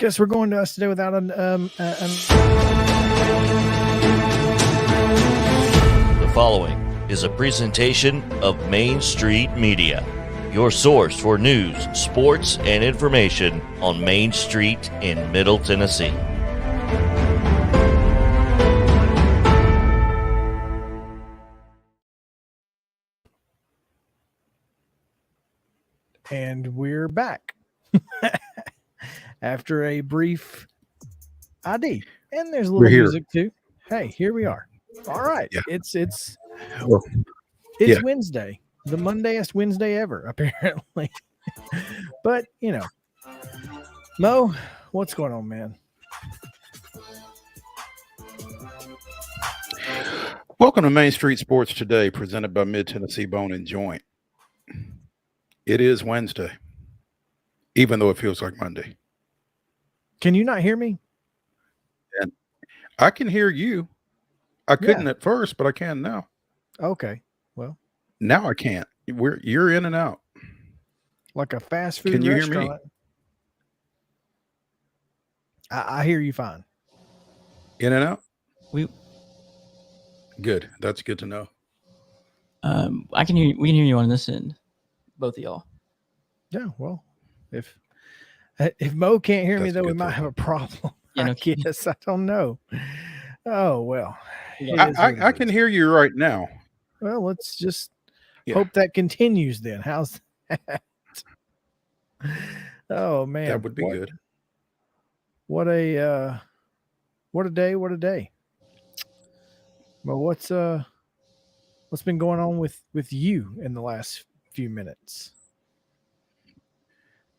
Guess we're going to us today without an. The following is a presentation of Main Street Media, your source for news, sports, and information on Main Street in Middle Tennessee. And we're back after a brief ID, and there's a little music too. Hey, here we are. All right, yeah. It's yeah. Wednesday, the Mondayest Wednesday ever, apparently. But you know, Mo, what's going on, man? Welcome to Main Street Sports Today, presented by Mid Tennessee Bone and Joint. It is Wednesday, even though it feels like Monday. Can you not hear me? And I can hear you. I couldn't at first, but I can now. Okay. Well, now I can't. You're in and out. Like a fast food Can you restaurant. hear me? I hear you fine. In and out? Good. That's good to know. I can hear you. We can hear you on this end. Both of y'all. Yeah, well, if Mo can't hear me, That's then we good might to have a problem. Yeah, no I guess I don't know. Oh well, I can hear you right now. Well, let's just hope that continues then. How's that? Oh man, that would be good. What a day! What a day! Well, what's been going on with you in the last few minutes?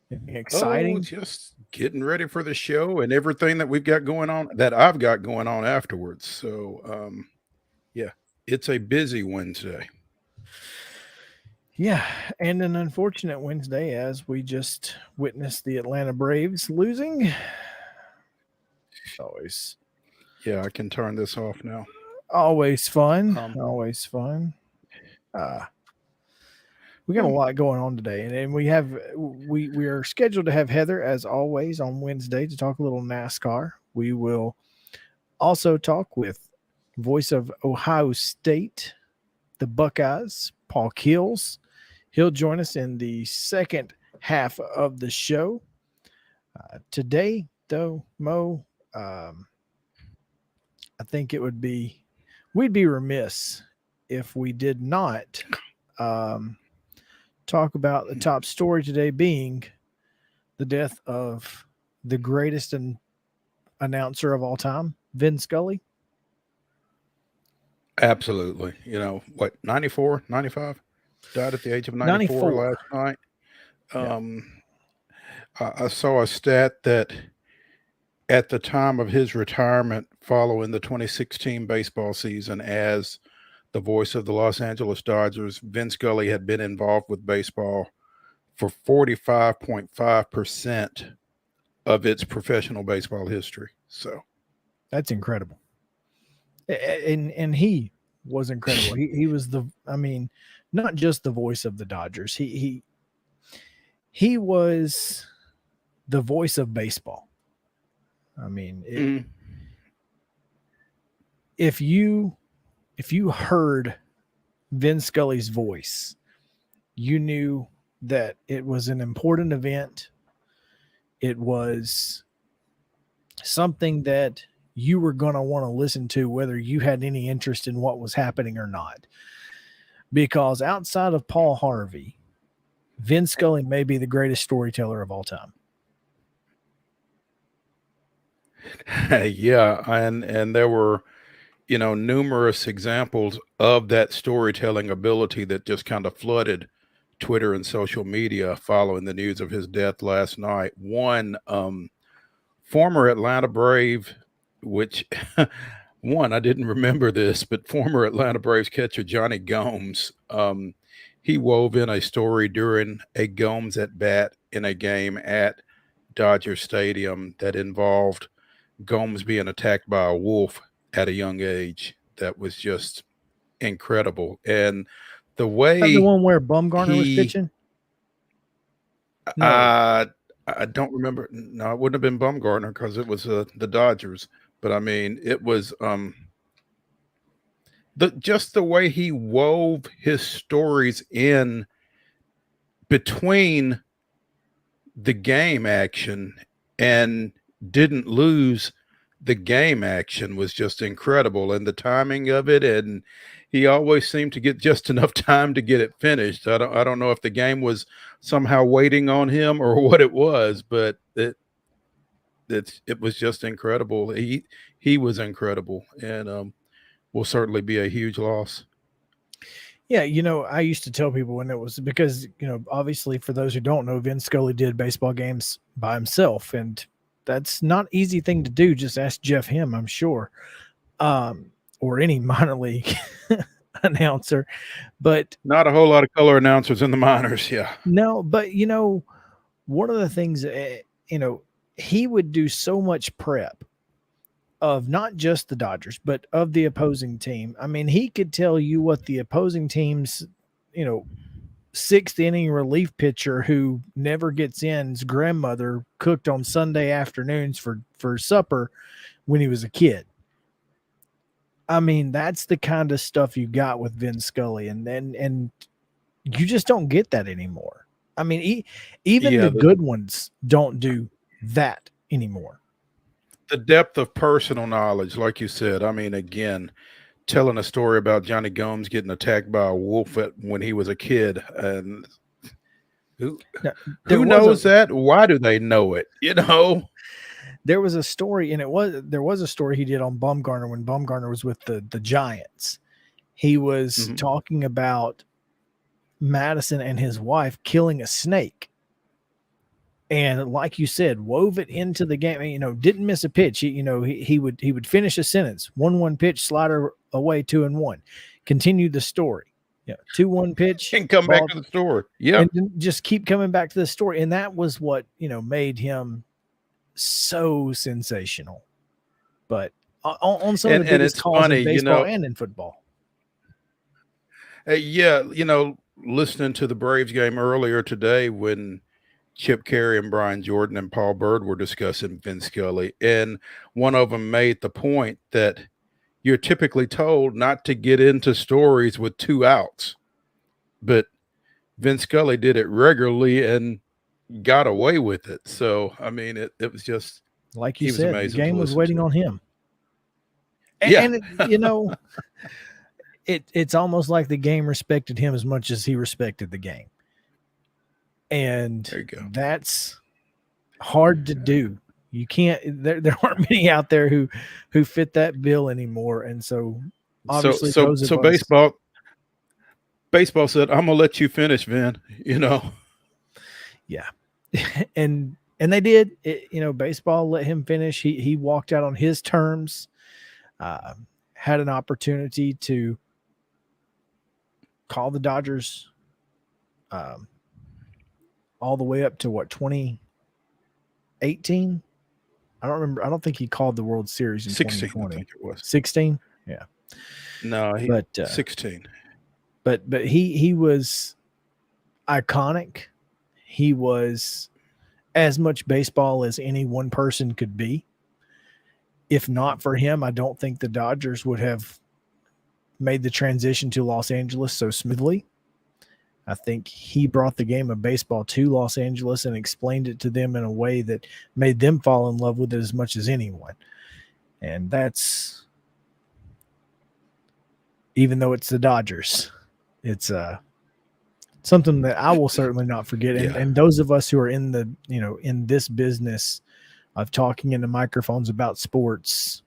Anything exciting? Oh, just getting ready for the show and everything that we've got going on, that I've got going on afterwards. So, yeah, it's a busy Wednesday. Yeah, and an unfortunate Wednesday as we just witnessed the Atlanta Braves losing. Always. Yeah, I can turn this off now. Always fun. Always fun. We got a lot going on today, and we are scheduled to have Heather as always on Wednesday to talk a little NASCAR. We will also talk with voice of Ohio State, the Buckeyes, Paul Keels. He'll join us in the second half of the show. Today, though, Mo, I think we'd be remiss if we did not talk about the top story today being the death of the greatest announcer of all time, Vin Scully. Absolutely. 94, 95? Died at the age of 94 last night. I saw a stat that at the time of his retirement following the 2016 baseball season as the voice of the Los Angeles Dodgers, Vin Scully had been involved with baseball for 45.5% of its professional baseball history. So that's incredible. And he was incredible. He was not just the voice of the Dodgers. He was the voice of baseball. I mean, if you heard Vin Scully's voice, you knew that it was an important event. It was something that you were going to want to listen to, whether you had any interest in what was happening or not. Because outside of Paul Harvey, Vin Scully may be the greatest storyteller of all time. Yeah, and there were numerous examples of that storytelling ability that just kind of flooded Twitter and social media following the news of his death last night. One former Atlanta Brave, which I didn't remember this, but former Atlanta Braves catcher Johnny Gomes, he wove in a story during a Gomes at bat in a game at Dodger Stadium that involved Gomes being attacked by a wolf at a young age. That was just incredible. And the way the one where Bumgarner was pitching? No. I don't remember. No, it wouldn't have been Bumgarner because it was the Dodgers. But I mean, it was just the way he wove his stories in between the game action and didn't lose the game action was just incredible, and the timing of it, and he always seemed to get just enough time to get it finished. I don't know if the game was somehow waiting on him or what it was, but it was just incredible. He was incredible, and will certainly be a huge loss. Yeah, I used to tell people when it was because, obviously for those who don't know, Vin Scully did baseball games by himself, and that's not easy thing to do. Just ask Jeff Him, I'm sure, or any minor league announcer. But Not a whole lot of color announcers in the minors. Yeah. no, but one of the things, he would do so much prep of not just the Dodgers, but of the opposing team. I mean, he could tell you what the opposing team's, sixth inning relief pitcher who never gets in's grandmother cooked on Sunday afternoons for supper when he was a kid. I mean, that's the kind of stuff you got with Vin Scully, and you just don't get that anymore. I mean, even the good ones don't do that anymore. The depth of personal knowledge, like you said. I mean, again, telling a story about Johnny Gomes getting attacked by a wolf when he was a kid, and who knows that? Why do they know it? There was a story, and there was a story he did on Bumgarner when Bumgarner was with the Giants. He was talking about Madison and his wife killing a snake. And like you said, wove it into the game, didn't miss a pitch. He would finish a sentence, 1-1 pitch, slider away, 2-1, continue the story. 2-1 pitch and come back to the story. Yeah. And just keep coming back to the story. And that was what, made him so sensational. But on some of the biggest calls in baseball and in football. Yeah. Listening to the Braves game earlier today when Chip Carey and Brian Jordan and Paul Bird were discussing Vin Scully, and one of them made the point that you're typically told not to get into stories with 2 outs, but Vin Scully did it regularly and got away with it. So, I mean, it was just like you said, the game was waiting on him. And it's almost like the game respected him as much as he respected the game. And there you go. That's hard to do. You can't. There aren't many out there who fit that bill anymore. And so, obviously, so baseball said, "I'm gonna let you finish, Vin." Yeah, and they did. Baseball let him finish. He walked out on his terms. Had an opportunity to call the Dodgers. All the way up to 2018? I don't remember. I don't think he called the World Series in 16, 2020. I think it was 16. Yeah. No, 16. But he was iconic. He was as much baseball as any one person could be. If not for him, I don't think the Dodgers would have made the transition to Los Angeles so smoothly. I think he brought the game of baseball to Los Angeles and explained it to them in a way that made them fall in love with it as much as anyone. And that's, even though it's the Dodgers, it's something that I will certainly not forget. And those of us who are in the, in this business of talking into microphones about sports,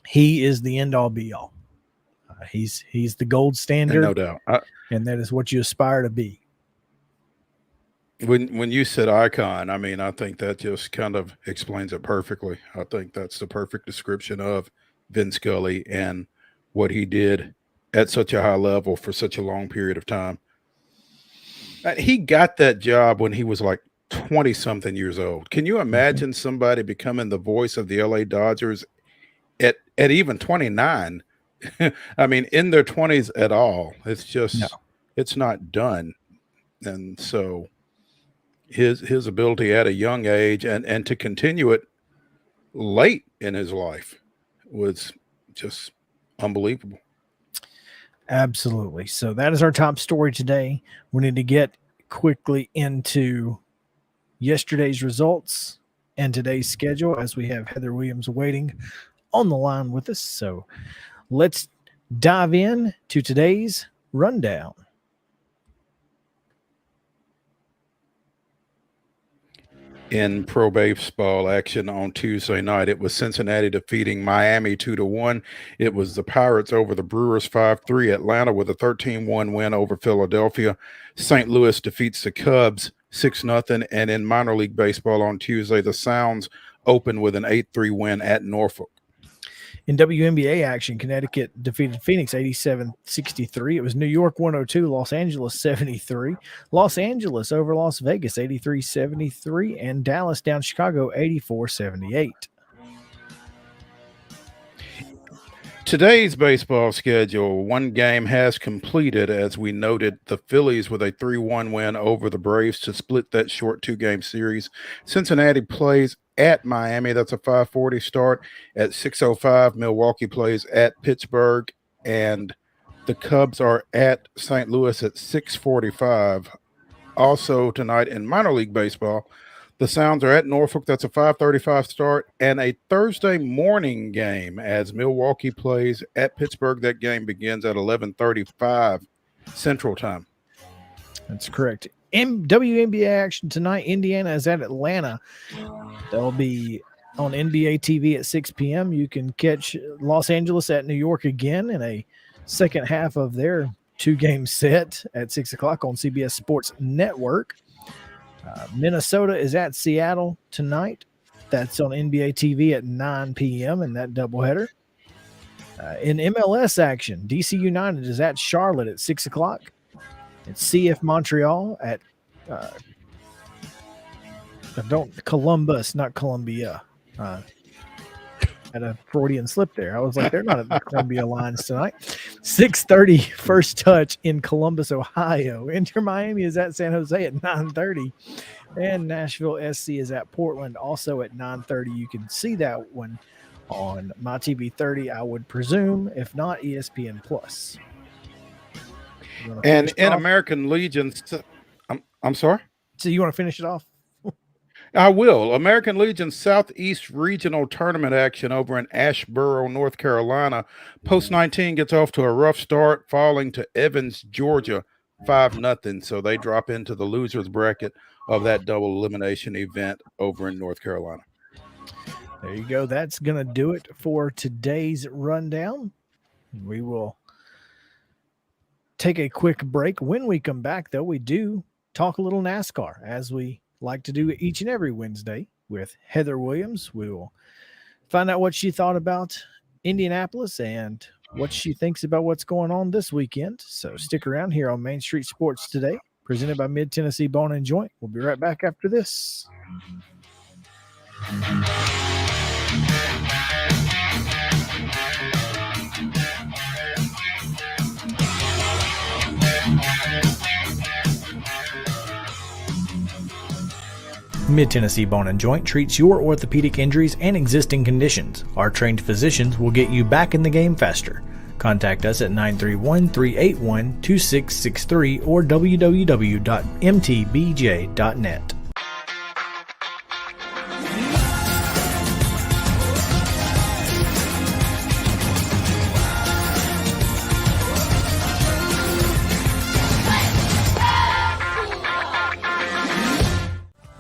he is the end all be all. He's the gold standard. No doubt. And that is what you aspire to be. When you said icon, I mean, I think that just kind of explains it perfectly. I think that's the perfect description of Vin Scully and what he did at such a high level for such a long period of time. He got that job when he was like 20-something years old. Can you imagine somebody becoming the voice of the LA Dodgers at even 29? I mean, in their 20s at all. It's just, it's not done. And so, his ability at a young age and to continue it late in his life was just unbelievable. Absolutely. So that is our top story today. We need to get quickly into yesterday's results and today's schedule as we have Heather Williams waiting on the line with us. So let's dive in to today's rundown. In pro baseball action on Tuesday night, it was Cincinnati defeating Miami 2-1. It was the Pirates over the Brewers 5-3. Atlanta with a 13-1 win over Philadelphia. St. Louis defeats the Cubs 6-0. And in minor league baseball on Tuesday, the Sounds opened with an 8-3 win at Norfolk. In WNBA action, Connecticut defeated Phoenix 87-63. It was New York 102, Los Angeles 73. Los Angeles over Las Vegas 83-73, and Dallas down Chicago 84-78. Today's baseball schedule, one game has completed, as we noted, the Phillies with a 3-1 win over the Braves to split that short 2-game series. Cincinnati plays at Miami. That's a 5:40 start. At 6:05, Milwaukee plays at Pittsburgh, and the Cubs are at St. Louis at 6:45. Also tonight in minor league baseball, the Sounds are at Norfolk. That's a 5:35 start, and a Thursday morning game as Milwaukee plays at Pittsburgh. That game begins at 11:35 Central Time. That's correct. In WNBA action tonight, Indiana is at Atlanta. They'll be on NBA TV at 6 p.m. You can catch Los Angeles at New York again in a second half of their 2-game set at 6 o'clock on CBS Sports Network. Minnesota is at Seattle tonight. That's on NBA TV at 9 p.m. in that doubleheader. In MLS action, DC United is at Charlotte at 6 o'clock. It's CF Montreal at Columbus, not Columbia. Had a Freudian slip there. I was like, they're not at the Columbia Lines tonight. 6:30 first touch in Columbus, Ohio. Inter Miami is at San Jose at 9:30. And Nashville SC is at Portland also at 9:30. You can see that one on MyTV 30, I would presume, if not ESPN Plus. And in American Legion, I'm sorry? So you want to finish it off? I will. American Legion Southeast Regional Tournament action over in Asheboro, North Carolina. Post 19 gets off to a rough start, falling to Evans, Georgia, 5-0. So they drop into the losers bracket of that double elimination event over in North Carolina. There you go. That's going to do it for today's rundown. We will take a quick break. When we come back, though, we do talk a little NASCAR, as we like to do each and every Wednesday with Heather Williams. We will find out what she thought about Indianapolis and what she thinks about what's going on this weekend. So stick around here on Main Street Sports Today, presented by Mid-Tennessee Bone and Joint. We'll be right back after this. Mid-Tennessee Bone and Joint treats your orthopedic injuries and existing conditions. Our trained physicians will get you back in the game faster. Contact us at 931-381-2663 or www.mtbj.net.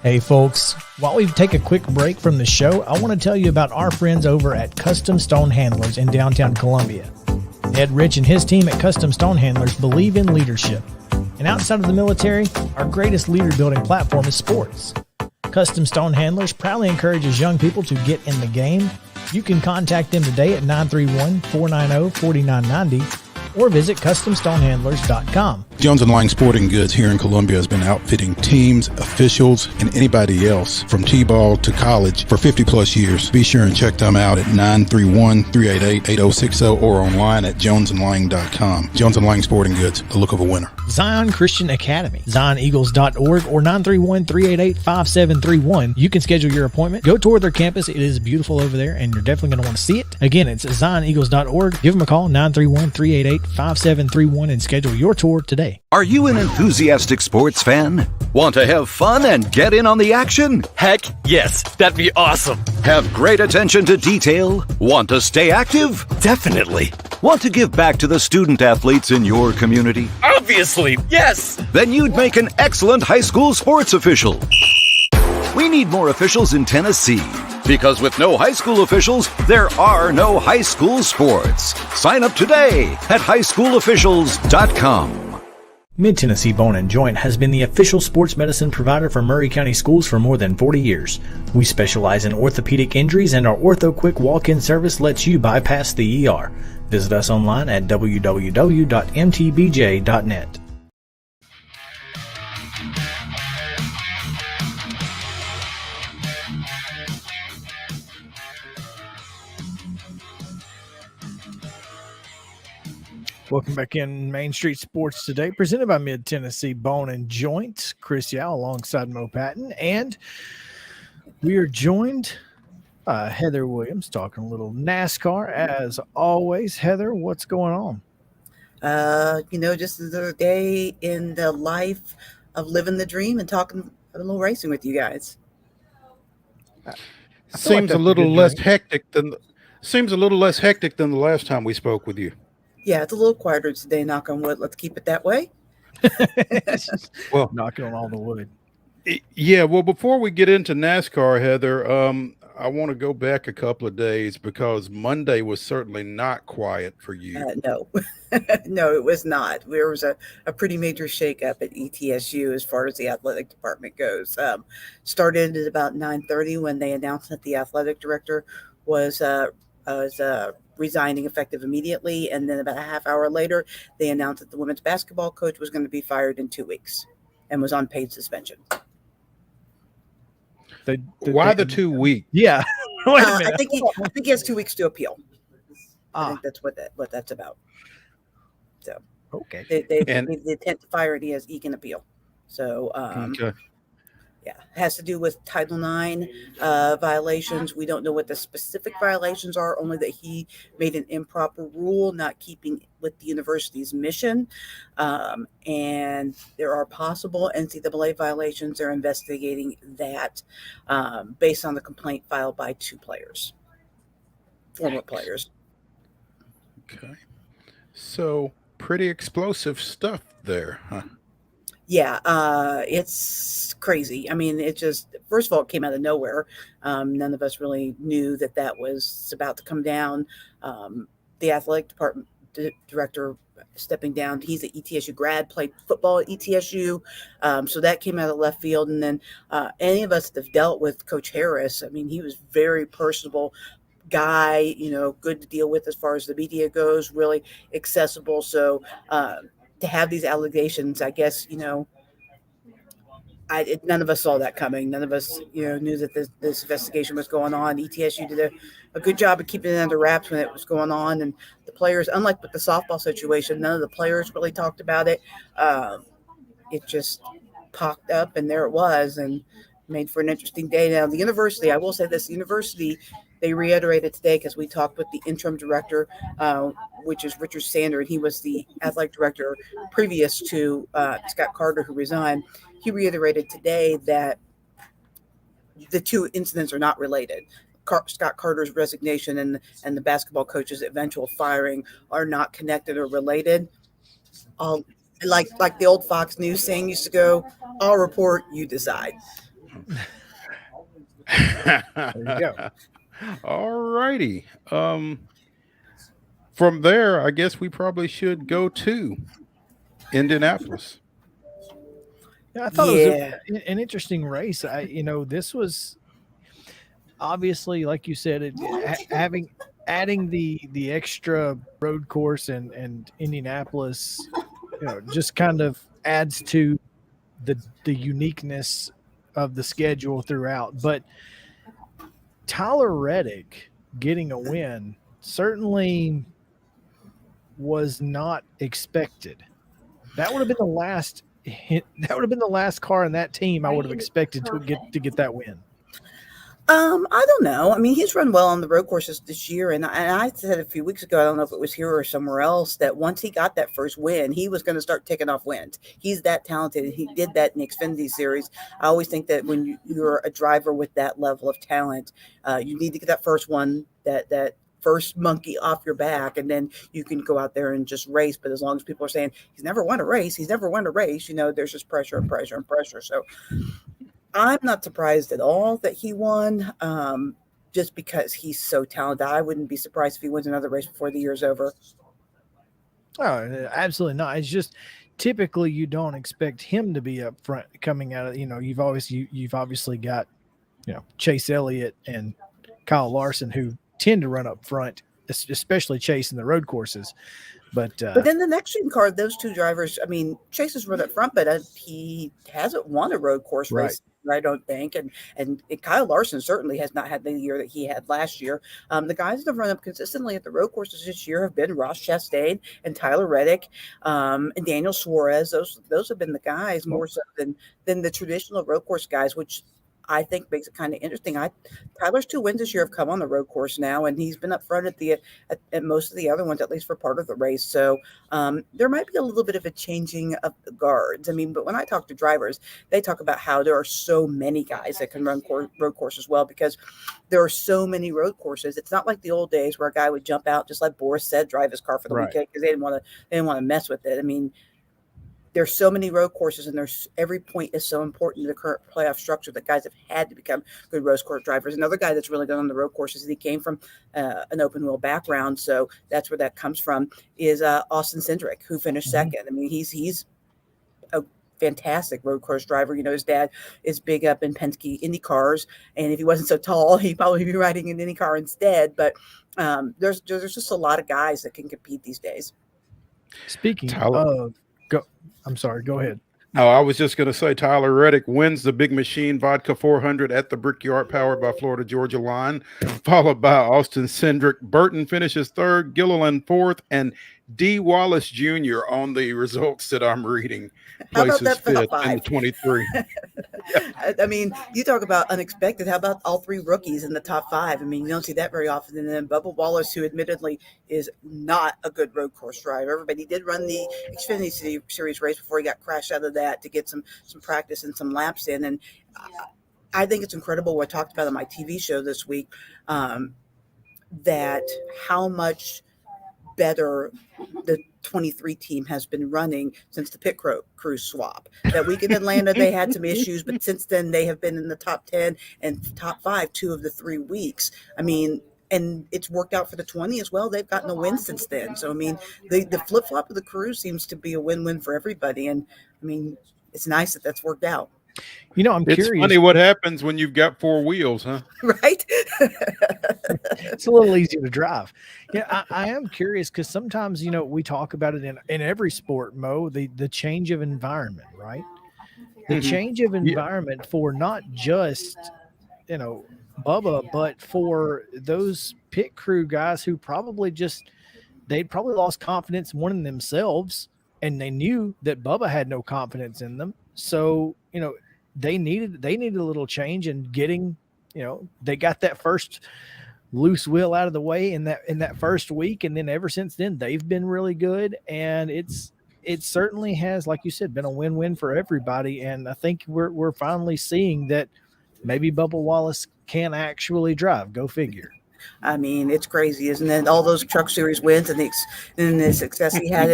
Hey folks, while we take a quick break from the show, I want to tell you about our friends over at Custom Stone Handlers in downtown Columbia. Ed Rich and his team at Custom Stone Handlers believe in leadership. And outside of the military, our greatest leader building platform is sports. Custom Stone Handlers proudly encourages young people to get in the game. You can contact them today at 931-490-4990 or visit CustomStonehandlers.com. Jones & Lang Sporting Goods here in Columbia has been outfitting teams, officials, and anybody else from T-ball to college for 50 plus years. Be sure and check them out at 931-388-8060 or online at jonesandlang.com. Jones & Lang Sporting Goods, the look of a winner. Zion Christian Academy, zioneagles.org or 931-388-5731. You can schedule your appointment. Go tour their campus. It is beautiful over there, and you're definitely going to want to see it. Again, it's zioneagles.org. Give them a call, 931-388-5731, and schedule your tour today. Are you an enthusiastic sports fan? Want to have fun and get in on the action? Heck yes, that'd be awesome. Have great attention to detail? Want to stay active? Definitely. Want to give back to the student athletes in your community? Obviously, yes. Then you'd make an excellent high school sports official. We need more officials in Tennessee. Because with no high school officials, there are no high school sports. Sign up today at highschoolofficials.com. Mid-Tennessee Bone & Joint has been the official sports medicine provider for Murray County Schools for more than 40 years. We specialize in orthopedic injuries, and our Ortho Quick walk-in service lets you bypass the ER. Visit us online at www.mtbj.net. Welcome back in Main Street Sports Today, presented by Mid-Tennessee Bone & Joint. Chris Yao alongside Mo Patton, and we are joined by Heather Williams talking a little NASCAR as always. Heather, what's going on? Just another day in the life of living the dream and talking a little racing with you guys. Seems a little less hectic than the last time we spoke with you. Yeah, it's a little quieter today, knock on wood. Let's keep it that way. Well, knocking on all the wood. Yeah, well, before we get into NASCAR, Heather, I want to go back a couple of days because Monday was certainly not quiet for you. No, no, it was not. There was a pretty major shakeup at ETSU as far as the athletic department goes. Started at about 9:30 when they announced that the athletic director was resigning effective immediately. And then about a half hour later, they announced that the women's basketball coach was going to be fired in 2 weeks and was on paid suspension. Why the 2 weeks? Yeah. Wait a minute. I think he has 2 weeks to appeal. I think that's what that's about. So, okay. They the intent to fire it. He can appeal. So, Okay. yeah, it has to do with Title IX violations. We don't know what the specific violations are, only that he made an improper rule, not keeping with the university's mission. And there are possible NCAA violations. They're investigating that based on the complaint filed by 2 players, former players. Okay. So pretty explosive stuff there, huh? Yeah, it's crazy. I mean, it just, first of all, it came out of nowhere. None of us really knew that was about to come down. The athletic department director stepping down. He's an ETSU grad, played football at ETSU. So that came out of left field. And then any of us that have dealt with Coach Harris, I mean, he was very personable guy, good to deal with as far as the media goes, really accessible. So, to have these allegations, I guess, none of us saw that coming. None of us, knew that this investigation was going on. ETSU did a good job of keeping it under wraps when it was going on. And the players, unlike with the softball situation, none of the players really talked about it. It just popped up and there it was and made for an interesting day. Now, the university, I will say this, the university, they reiterated today because we talked with the interim director, which is Richard Sander, and he was the athletic director previous to Scott Carter, who resigned. He reiterated today that the 2 incidents are not related. Scott Carter's resignation and the basketball coach's eventual firing are not connected or related. Like the old Fox News saying used to go, I'll report, you decide. There you go. All righty. From there, I guess we probably should go to Indianapolis. Yeah, I thought it was an interesting race. This was obviously, like you said, adding the extra road course and Indianapolis just kind of adds to the uniqueness of the schedule throughout. But Tyler Reddick getting a win certainly was not expected. That would have been the last hit. That would have been the last car in that team I would have expected to get that win. I don't know. I mean, he's run well on the road courses this year, and I said a few weeks ago, I don't know if it was here or somewhere else, that once he got that first win, he was going to start ticking off wins. He's that talented. He did that in the Xfinity Series. I always think that when you're a driver with that level of talent, you need to get that first one, that first monkey off your back, and then you can go out there and just race. But as long as people are saying he's never won a race, there's just pressure and pressure and pressure. So I'm not surprised at all that he won, just because he's so talented. I wouldn't be surprised if he wins another race before the year's over. Oh, absolutely not. It's just typically you don't expect him to be up front coming out of, you've obviously got, Chase Elliott and Kyle Larson who tend to run up front, especially Chase in the road courses. But then the next dream car, those two drivers, I mean, Chase has run up front, but he hasn't won a road course race, I don't think. And Kyle Larson certainly has not had the year that he had last year. The guys that have run up consistently at the road courses this year have been Ross Chastain and Tyler Reddick, and Daniel Suarez. Those have been the guys more so than the traditional road course guys, which I think makes it kind of interesting. Tyler's 2 wins this year have come on the road course now, and he's been up front at most of the other ones, at least for part of the race. So there might be a little bit of a changing of the guards. I mean, but when I talk to drivers, they talk about how there are so many guys that can run road courses well because there are so many road courses. It's not like the old days where a guy would jump out, just like Boris said, drive his car for the weekend because they didn't want to mess with it. I mean, there's so many road courses, and every point is so important to the current playoff structure that guys have had to become good road course drivers. Another guy that's really good on the road courses, and he came from an open wheel background, so that's where that comes from, is Austin Cindric, who finished second. I mean, he's a fantastic road course driver. His dad is big up in Penske Indy cars, and if he wasn't so tall, he'd probably be riding an Indy car instead. But there's just a lot of guys that can compete these days. Speaking of, I'm sorry, go ahead. No, I was just going to say Tyler Reddick wins the Big Machine Vodka 400 at the Brickyard, powered by Florida Georgia Line, followed by Austin Cindric. Burton finishes third, Gilliland fourth, and D. Wallace Jr. on the results that I'm reading places fifth in the 23. I mean, you talk about unexpected. How about all 3 rookies in the top 5? I mean, you don't see that very often. And then Bubba Wallace, who admittedly is not a good road course driver, but he did run the Xfinity Series race before he got crashed out of that to get some practice and some laps in. And I think it's incredible what I talked about on my TV show this week, that how much better the 23 team has been running since the pit crew swap. That week in Atlanta, they had some issues, but since then they have been in the top 10 and top 5 2 of the 3 weeks. I mean, and it's worked out for the 20 as well. They've gotten a win since then. So, I mean, the flip-flop of the crew seems to be a win-win for everybody. And, I mean, it's nice that that's worked out. I'm curious. It's funny what happens when you've got 4 wheels, huh? Right? It's a little easier to drive. Yeah, I am curious because sometimes, we talk about it in every sport, Mo, the change of environment, right? The change of environment for not just, Bubba, but for those pit crew guys who they'd probably lost confidence in themselves, and they knew that Bubba had no confidence in them. So, they needed a little change in getting, they got that first loose wheel out of the way in that first week. And then ever since then, they've been really good. And it certainly has, like you said, been a win-win for everybody. And I think we're finally seeing that maybe Bubba Wallace can actually drive. Go figure. I mean, it's crazy, isn't it? All those Truck Series wins and the success he had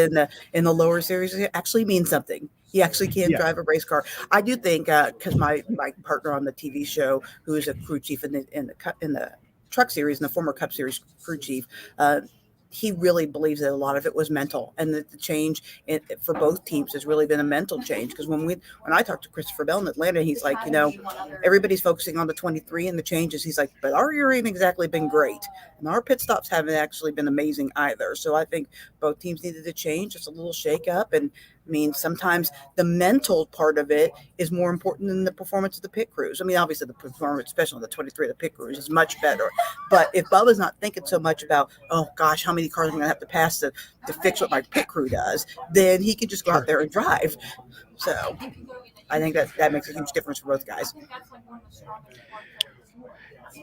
in the lower series actually means something. He actually can drive a race car. I do think because my partner on the TV show, who is a crew chief in the Truck Series and the former Cup Series crew chief, he really believes that a lot of it was mental, and that the change for both teams has really been a mental change. Because when I talked to Christopher Bell in Atlanta, he's like, everybody's focusing on the 23 and the changes. He's like, but our year ain't exactly been great, and our pit stops haven't actually been amazing either. So I think both teams needed to change, just a little shake up, and I mean, sometimes the mental part of it is more important than the performance of the pit crews. I mean, obviously the performance, especially the 23 of the pit crews, is much better. But if Bubba's not thinking so much about, oh gosh, how many cars I'm going to have to pass to fix what my pit crew does, then he can just go out there and drive. So I think that makes a huge difference for both guys.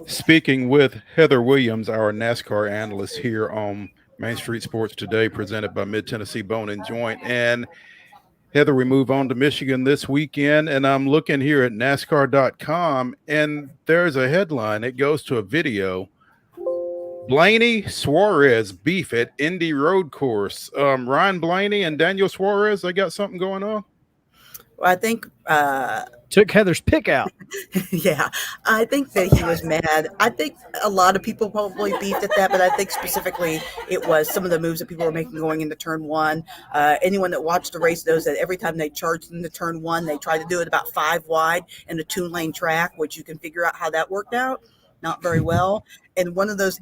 Speaking with Heather Williams, our NASCAR analyst here on Main Street Sports Today, presented by Mid Tennessee Bone and Joint. And Heather, we move on to Michigan this weekend, and I'm looking here at NASCAR.com, and there's a headline. It goes to a video. Blaney Suarez beef at Indy Road Course. Ryan Blaney and Daniel Suarez, they got something going on? Well, I think took Heather's pick out. Yeah, I think that he was mad. I think a lot of people probably beefed at that, but I think specifically it was some of the moves that people were making going into turn one. Anyone that watched the race knows that every time they charged into turn one, they tried to do it about 5 wide in a 2-lane track, which you can figure out how that worked out. Not very well. And one of those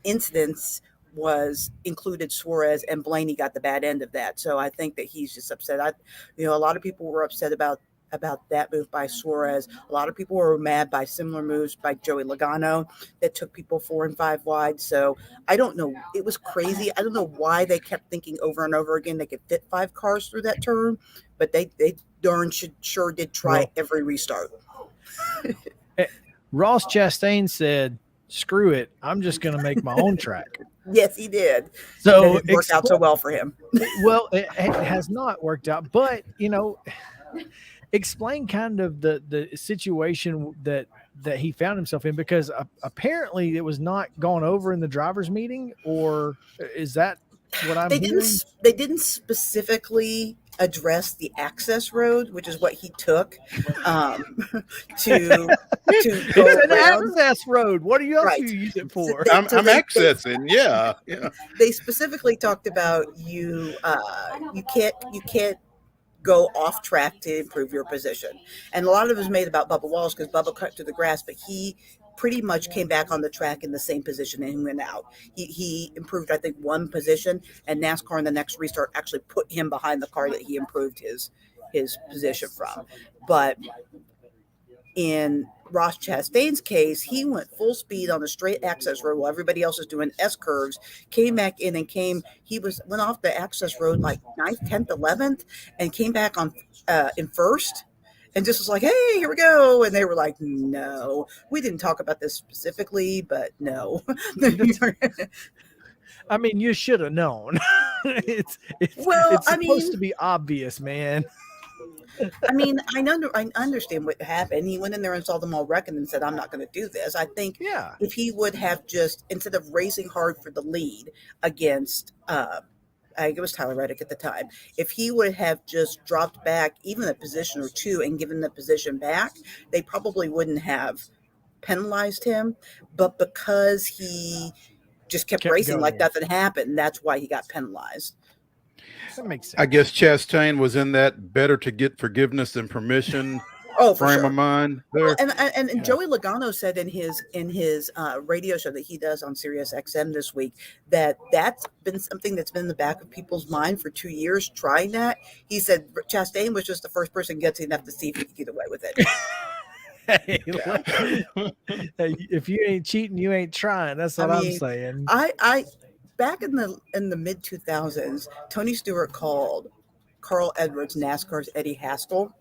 incidents was included Suarez, and Blaney got the bad end of that. So I think that he's just upset. A lot of people were upset about that move by Suarez. A lot of people were mad by similar moves by Joey Logano that took people 4 and 5 wide. So I don't know. It was crazy. I don't know why they kept thinking over and over again they could fit 5 cars through that turn, but they darn sure did try every restart. Ross Chastain said, screw it, I'm just going to make my own track. Yes, he did. So it worked out so well for him. Well, it has not worked out, but explain kind of the situation that he found himself in, because apparently it was not gone over in the driver's meeting, or is that what I'm hearing? They didn't specifically address the access road, which is what he took to it's go an around. access road. What else do you use it for? I'm accessing. Yeah. They specifically talked about you can't go off track to improve your position, and a lot of it was made about Bubba Wallace because Bubba cut through the grass, but he pretty much came back on the track in the same position and he went out. He improved, I think, 1 position, and NASCAR in the next restart actually put him behind the car that he improved his position from. But in Ross Chastain's case, he went full speed on the straight access road while everybody else is doing S curves, came back in and went off the access road like 9th, 10th, 11th, and came back on in first. And just was like, hey, here we go. And they were like, no, we didn't talk about this specifically, but no. I mean, you should have known. It's supposed to be obvious, man. I mean, I understand what happened. He went in there and saw them all wrecking and said, I'm not going to do this. I think if he would have just, instead of racing hard for the lead against I think it was Tyler Reddick at the time, if he would have just dropped back even a position or 2 and given the position back, they probably wouldn't have penalized him. But because he just kept racing going like nothing happened, that's why he got penalized. That makes sense. I guess Chastain was in that better to get forgiveness than permission frame of mind there. Well, and Joey Logano said in his radio show that he does on Sirius XM this week that's been something that's been in the back of people's mind for 2 years trying that. He said Chastain was just the first person getting enough to see if he could get away with it. Hey, if you ain't cheating, you ain't trying. That's what I'm saying. I back in the mid 2000s, Tony Stewart called Carl Edwards NASCAR's Eddie Haskell,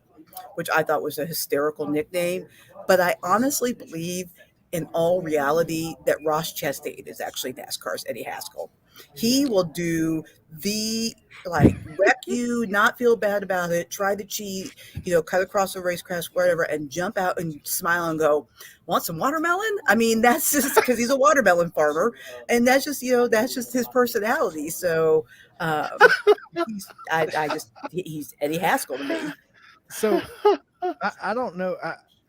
which I thought was a hysterical nickname. But I honestly believe in all reality that Ross Chastain is actually NASCAR's Eddie Haskell. He will do wreck you, not feel bad about it, try to cheat, cut across the racecraft, whatever, and jump out and smile and go, want some watermelon? I mean, that's just because he's a watermelon farmer, and that's just his personality. So he's Eddie Haskell to me. So I don't know.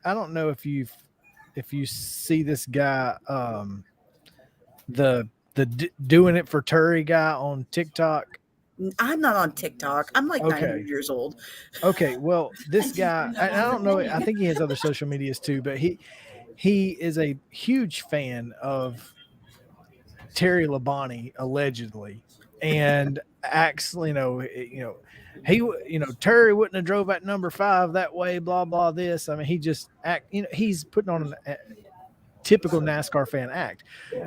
I don't know if you see this guy, the doing it for Turi guy on TikTok. I'm not on TikTok. I'm like 900 years old. Okay, well, this guy, I don't know. I think he has other social medias too, but he is a huge fan of Terry Labonte, allegedly. and acts, he, Terry wouldn't have drove at number 5 that way, blah, blah, this. I mean, he just he's putting on a typical NASCAR fan act.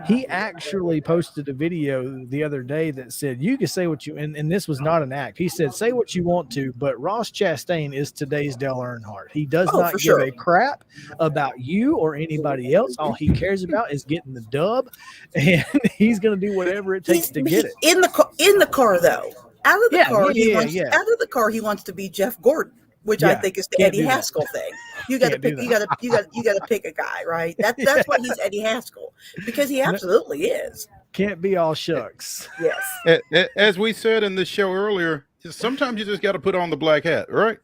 He actually posted a video the other day that said, you can say what you, and this was not an act. He said, say what you want to, but Ross Chastain is today's Dale Earnhardt. He does not for give sure. a crap about you or anybody else. All he cares about is getting the dub, and he's going to do whatever it takes to get it. In the car though. Out of the car, out of the car, he wants to be Jeff Gordon, which I think is the Eddie Haskell thing. You got to pick. You got to pick a guy, right? That's why he's Eddie Haskell, because he absolutely is. Can't be all shucks. Yes. As we said in the show earlier, sometimes you just got to put on the black hat, right?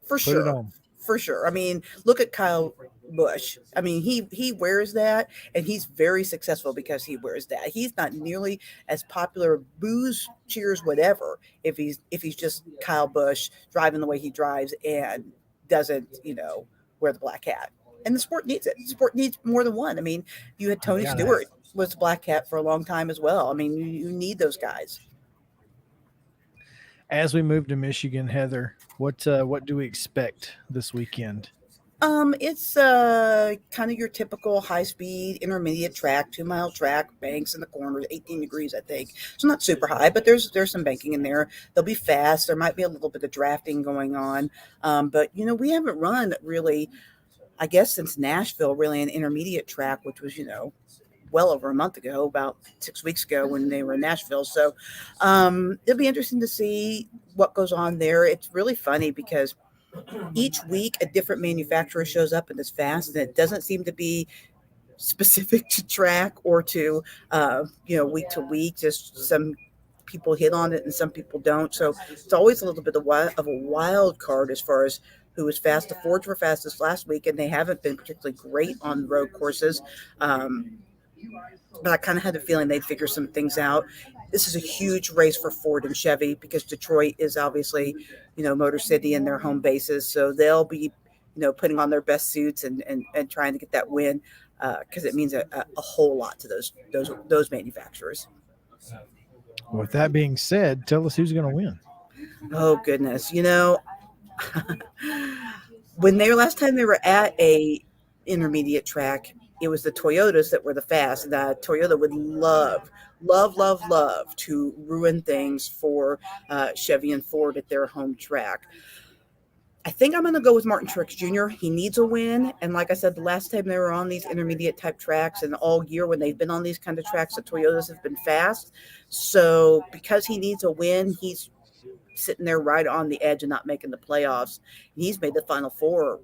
For sure. For sure. I mean, look at Kyle Busch. I mean, he wears that, and he's very successful because he wears that. He's not nearly as popular, boos, cheers, whatever, if he's just Kyle Busch driving the way he drives and doesn't, wear the black hat. And the sport needs it. The sport needs more than one. I mean, you had Tony Stewart was black hat for a long time as well. I mean, you need those guys. As we move to Michigan, Heather, what do we expect this weekend? It's kind of your typical high-speed intermediate track, 2-mile track, banks in the corners, 18 degrees, I think. So not super high, but there's some banking in there. They'll be fast. There might be a little bit of drafting going on. But we haven't run really, I guess, since Nashville, really an intermediate track, which was, well over a month ago, about 6 weeks ago when they were in Nashville. So it'll be interesting to see what goes on there. It's really funny because each week a different manufacturer shows up and is fast, and it doesn't seem to be specific to track or to week to week. Just some people hit on it and some people don't. So it's always a little bit of a wild card as far as who was fast. The Fords were fastest last week, and they haven't been particularly great on road courses. But I kind of had a feeling they'd figure some things out. This is a huge race for Ford and Chevy because Detroit is obviously, Motor City and their home bases. So they'll be, putting on their best suits and trying to get that win because it means a whole lot to those manufacturers. With that being said, tell us who's going to win. Oh, goodness. When last time they were at a intermediate track, it was the Toyotas that were the fast. That Toyota would love to ruin things for Chevy and Ford at their home track. I think I'm going to go with Martin Truex Jr. He needs a win. And like I said, the last time they were on these intermediate type tracks and all year when they've been on these kind of tracks, the Toyotas have been fast. So because he needs a win, he's sitting there right on the edge and not making the playoffs. And he's made the Final Four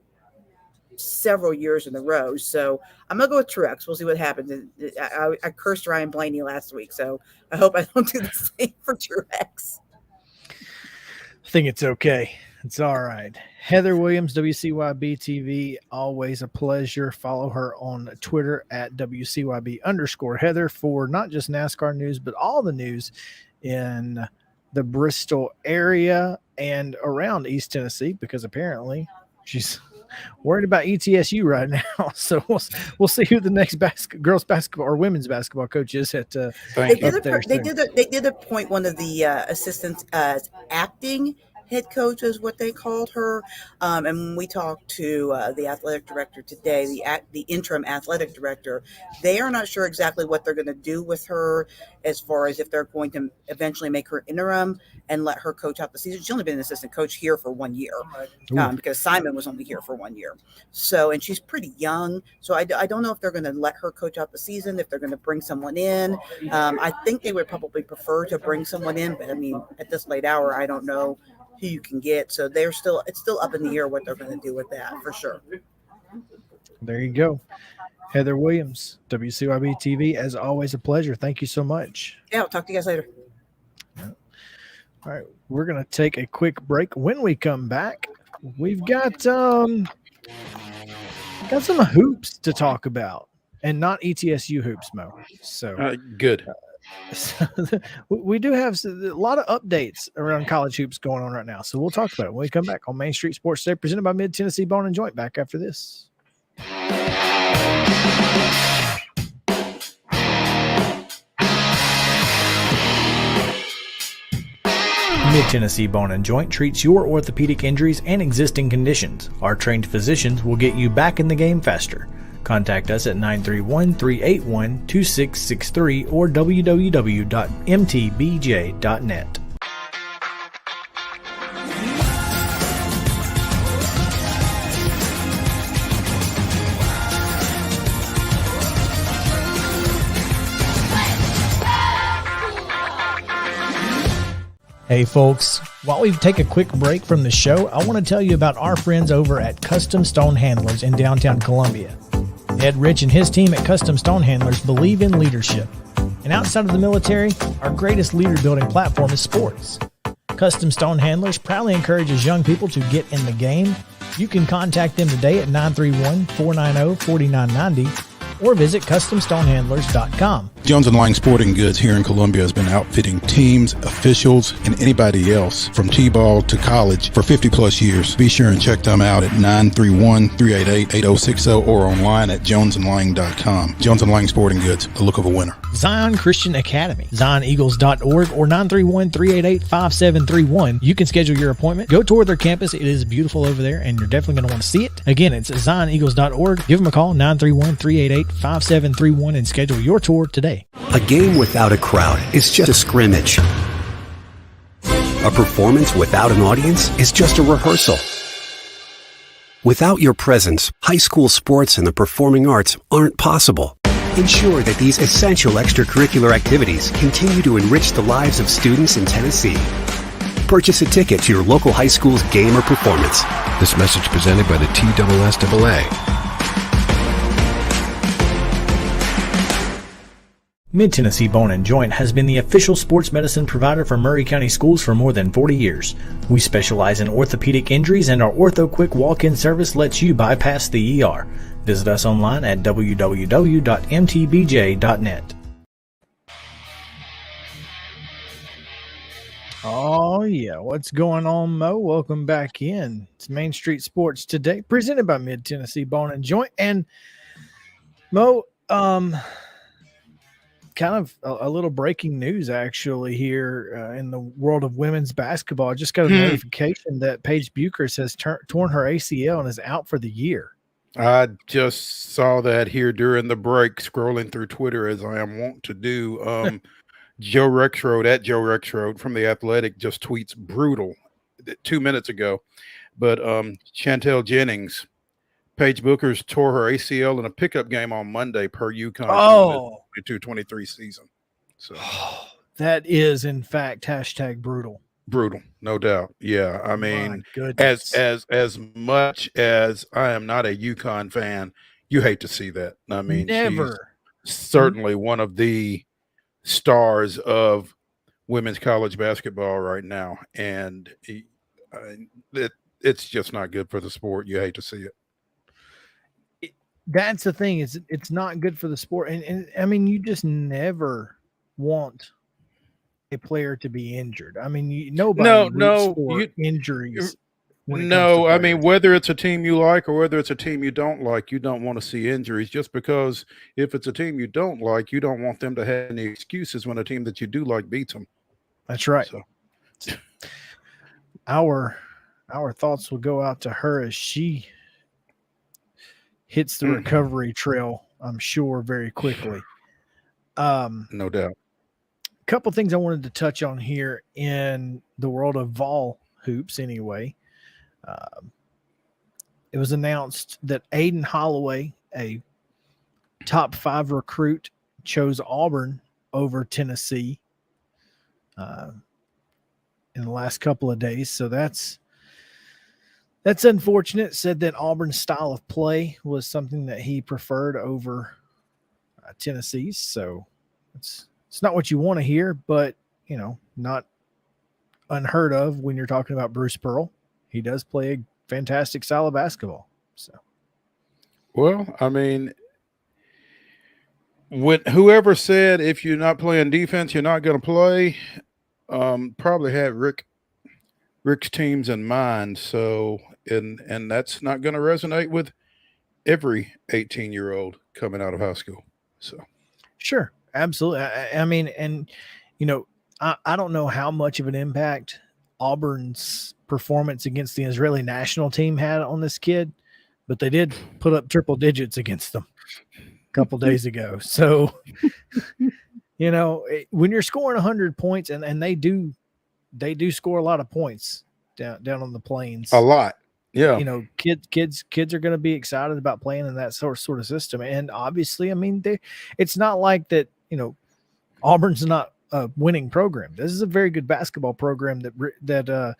several years in a row. So I'm going to go with Truex. We'll see what happens. I cursed Ryan Blaney last week, so I hope I don't do the same for Truex. I think it's okay. It's all right. Heather Williams, WCYB TV, always a pleasure. Follow her on Twitter at WCYB_Heather for not just NASCAR news, but all the news in the Bristol area and around East Tennessee, because apparently she's worried about ETSU right now. So we'll see who the next girls basketball or women's basketball coach is at. They did appoint one of the assistants as acting head coach is what they called her. And when we talked to the athletic director today, the interim athletic director, they are not sure exactly what they're going to do with her as far as if they're going to eventually make her interim and let her coach out the season. She's only been an assistant coach here for 1 year because Simon was only here for 1 year. So, and she's pretty young. So I don't know if they're going to let her coach out the season, if they're going to bring someone in. I think they would probably prefer to bring someone in, but I mean, at this late hour, I don't know who you can get. So it's still up in the air what they're going to do with that for sure. There you go. Heather Williams, WCYB TV, as always, a pleasure. Thank you so much. Yeah, I'll talk to you guys later. All right, we're going to take a quick break. When we come back, we've got some hoops to talk about, and not ETSU hoops, Mo. So good. We do have a lot of updates around college hoops going on right now. So we'll talk about it when we come back on Main Street Sports Today, presented by Mid-Tennessee Bone and Joint. Back after this. Mid-Tennessee Bone and Joint treats your orthopedic injuries and existing conditions. Our trained physicians will get you back in the game faster. Contact us at 931-381-2663 or www.mtbj.net. Hey folks, while we take a quick break from the show, I want to tell you about our friends over at Custom Stone Handlers in downtown Columbia. Ed Rich and his team at Custom Stone Handlers believe in leadership. And outside of the military, our greatest leader building platform is sports. Custom Stone Handlers proudly encourages young people to get in the game. You can contact them today at 931-490-4990 or visit CustomStonehandlers.com. Jones and Lang Sporting Goods here in Columbia has been outfitting teams, officials, and anybody else from T-ball to college for 50 plus years. Be sure and check them out at 931-388-8060 or online at jonesandlang.com. Jones and Lang Sporting Goods, the look of a winner. Zion Christian Academy, zioneagles.org or 931-388-5731. You can schedule your appointment. Go tour their campus. It is beautiful over there, and you're definitely going to want to see it. Again, it's zioneagles.org. Give them a call, 931-388-5731, and schedule your tour today. A game without a crowd is just a scrimmage. A performance without an audience is just a rehearsal. Without your presence, high school sports and the performing arts aren't possible. Ensure that these essential extracurricular activities continue to enrich the lives of students in Tennessee. Purchase a ticket to your local high school's game or performance. This message presented by the TSSAA. Mid-Tennessee Bone and Joint has been the official sports medicine provider for Maury County Schools for more than 40 years. We specialize in orthopedic injuries, and our Ortho Quick walk-in service lets you bypass the ER. Visit us online at www.mtbj.net. Oh, yeah. What's going on, Mo? Welcome back in. It's Main Street Sports Today, presented by Mid-Tennessee Bone and Joint. And, Mo, kind of a little breaking news actually here in the world of women's basketball. I just got a notification that Paige Buchers has torn her ACL and is out for the year. I just saw that here during the break, scrolling through Twitter as I am wont to do. Joe Rexroad from The Athletic just tweets brutal 2 minutes ago. But Chantel Jennings, Paige Buchers tore her ACL in a pickup game on Monday per UConn. Oh, 22-23 season. So that is in fact #brutal. Brutal, no doubt. Yeah, I mean, goodness. as much as I am not a UConn fan, you hate to see that. I mean, never. She's certainly one of the stars of women's college basketball right now, and it's just not good for the sport. You hate to see it. That's the thing, is it's not good for the sport. And I mean, you just never want a player to be injured. I mean, nobody roots for injuries. No, I mean, whether it's a team you like or whether it's a team you don't like, you don't want to see injuries, just because if it's a team you don't like, you don't want them to have any excuses when a team that you do like beats them. That's right. So. Our thoughts will go out to her as she hits the recovery trail, I'm sure, very quickly. No doubt. A couple things I wanted to touch on here in the world of vol hoops anyway. It was announced that Aiden Holloway, a top 5 recruit, chose Auburn over Tennessee in the last couple of days. So that's unfortunate. Said that Auburn's style of play was something that he preferred over Tennessee's. So it's not what you want to hear, but, not unheard of when you're talking about Bruce Pearl. He does play a fantastic style of basketball. So, well, I mean, whoever said if you're not playing defense, you're not going to play, probably had Rick's teams in mind. So, and that's not going to resonate with every 18-year-old coming out of high school. So, sure, absolutely. I mean, and I don't know how much of an impact Auburn's performance against the Israeli national team had on this kid, but they did put up triple digits against them a couple days ago. So, when you're scoring 100 points, and they do score a lot of points down on the plains. A lot. Yeah. Kids are going to be excited about playing in that sort of system. And obviously, I mean, it's not like that, Auburn's not a winning program. This is a very good basketball program that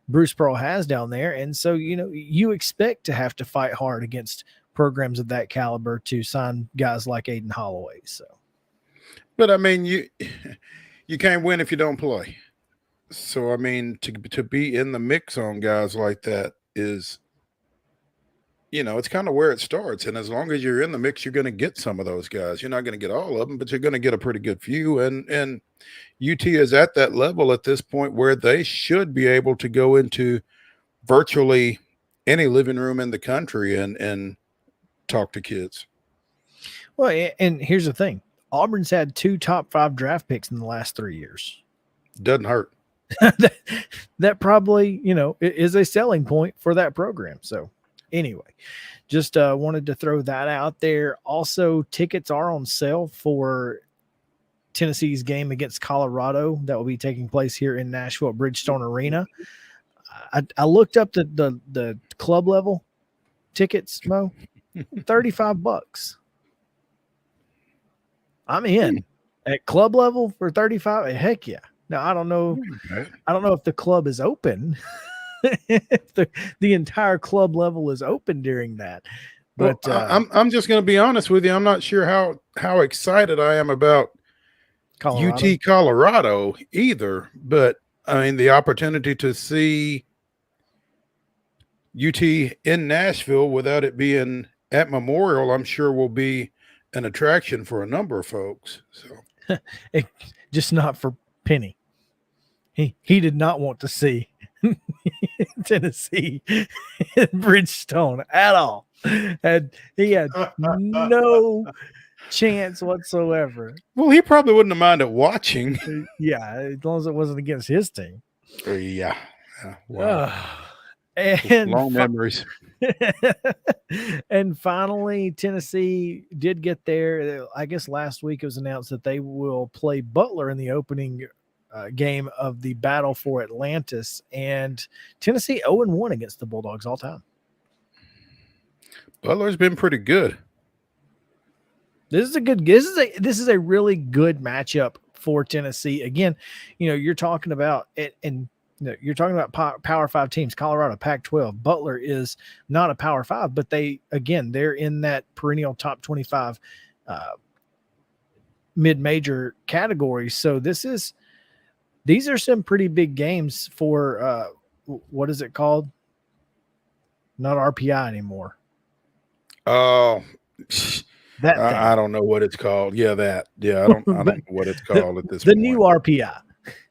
Bruce Pearl has down there. And so, you expect to have to fight hard against programs of that caliber to sign guys like Aiden Holloway. So, but I mean, you can't win if you don't play. So, I mean, to be in the mix on guys like that is, it's kind of where it starts. And as long as you're in the mix, you're going to get some of those guys. You're not going to get all of them, but you're going to get a pretty good few. And UT is at that level at this point where they should be able to go into virtually any living room in the country and talk to kids. Well, and here's the thing. Auburn's had 2 top 5 draft picks in the last 3 years. Doesn't hurt. that probably, is a selling point for that program. So anyway, just wanted to throw that out there. Also, tickets are on sale for Tennessee's game against Colorado that will be taking place here in Nashville at Bridgestone Arena. I looked up the club level tickets, Mo, $35. I'm in at club level for 35. Heck yeah. Now, I don't know if the club is open, if the entire club level is open during that. But I'm just going to be honest with you. I'm not sure how excited I am about Colorado. UT Colorado either. But I mean, the opportunity to see UT in Nashville without it being at Memorial, I'm sure will be an attraction for a number of folks. So just not for Penny. He did not want to see Tennessee in Bridgestone at all. He had no chance whatsoever. Well, he probably wouldn't have minded watching. Yeah, as long as it wasn't against his team. Yeah. Wow. And long memories. And finally, Tennessee did get there. I guess last week it was announced that they will play Butler in the opening game of the battle for Atlantis, and Tennessee 0-1 against the Bulldogs all time. Butler's been pretty good. This is a really good matchup for Tennessee. Again, you're talking about it, and you're talking about Power 5 teams. Colorado, Pac-12. Butler is not a Power 5, but they're in that perennial top 25 mid-major category. So these are some pretty big games for what is it called? Not RPI anymore. Oh, that I don't know what it's called. Yeah, that. Yeah, I don't know what it's called at this point. The new RPI.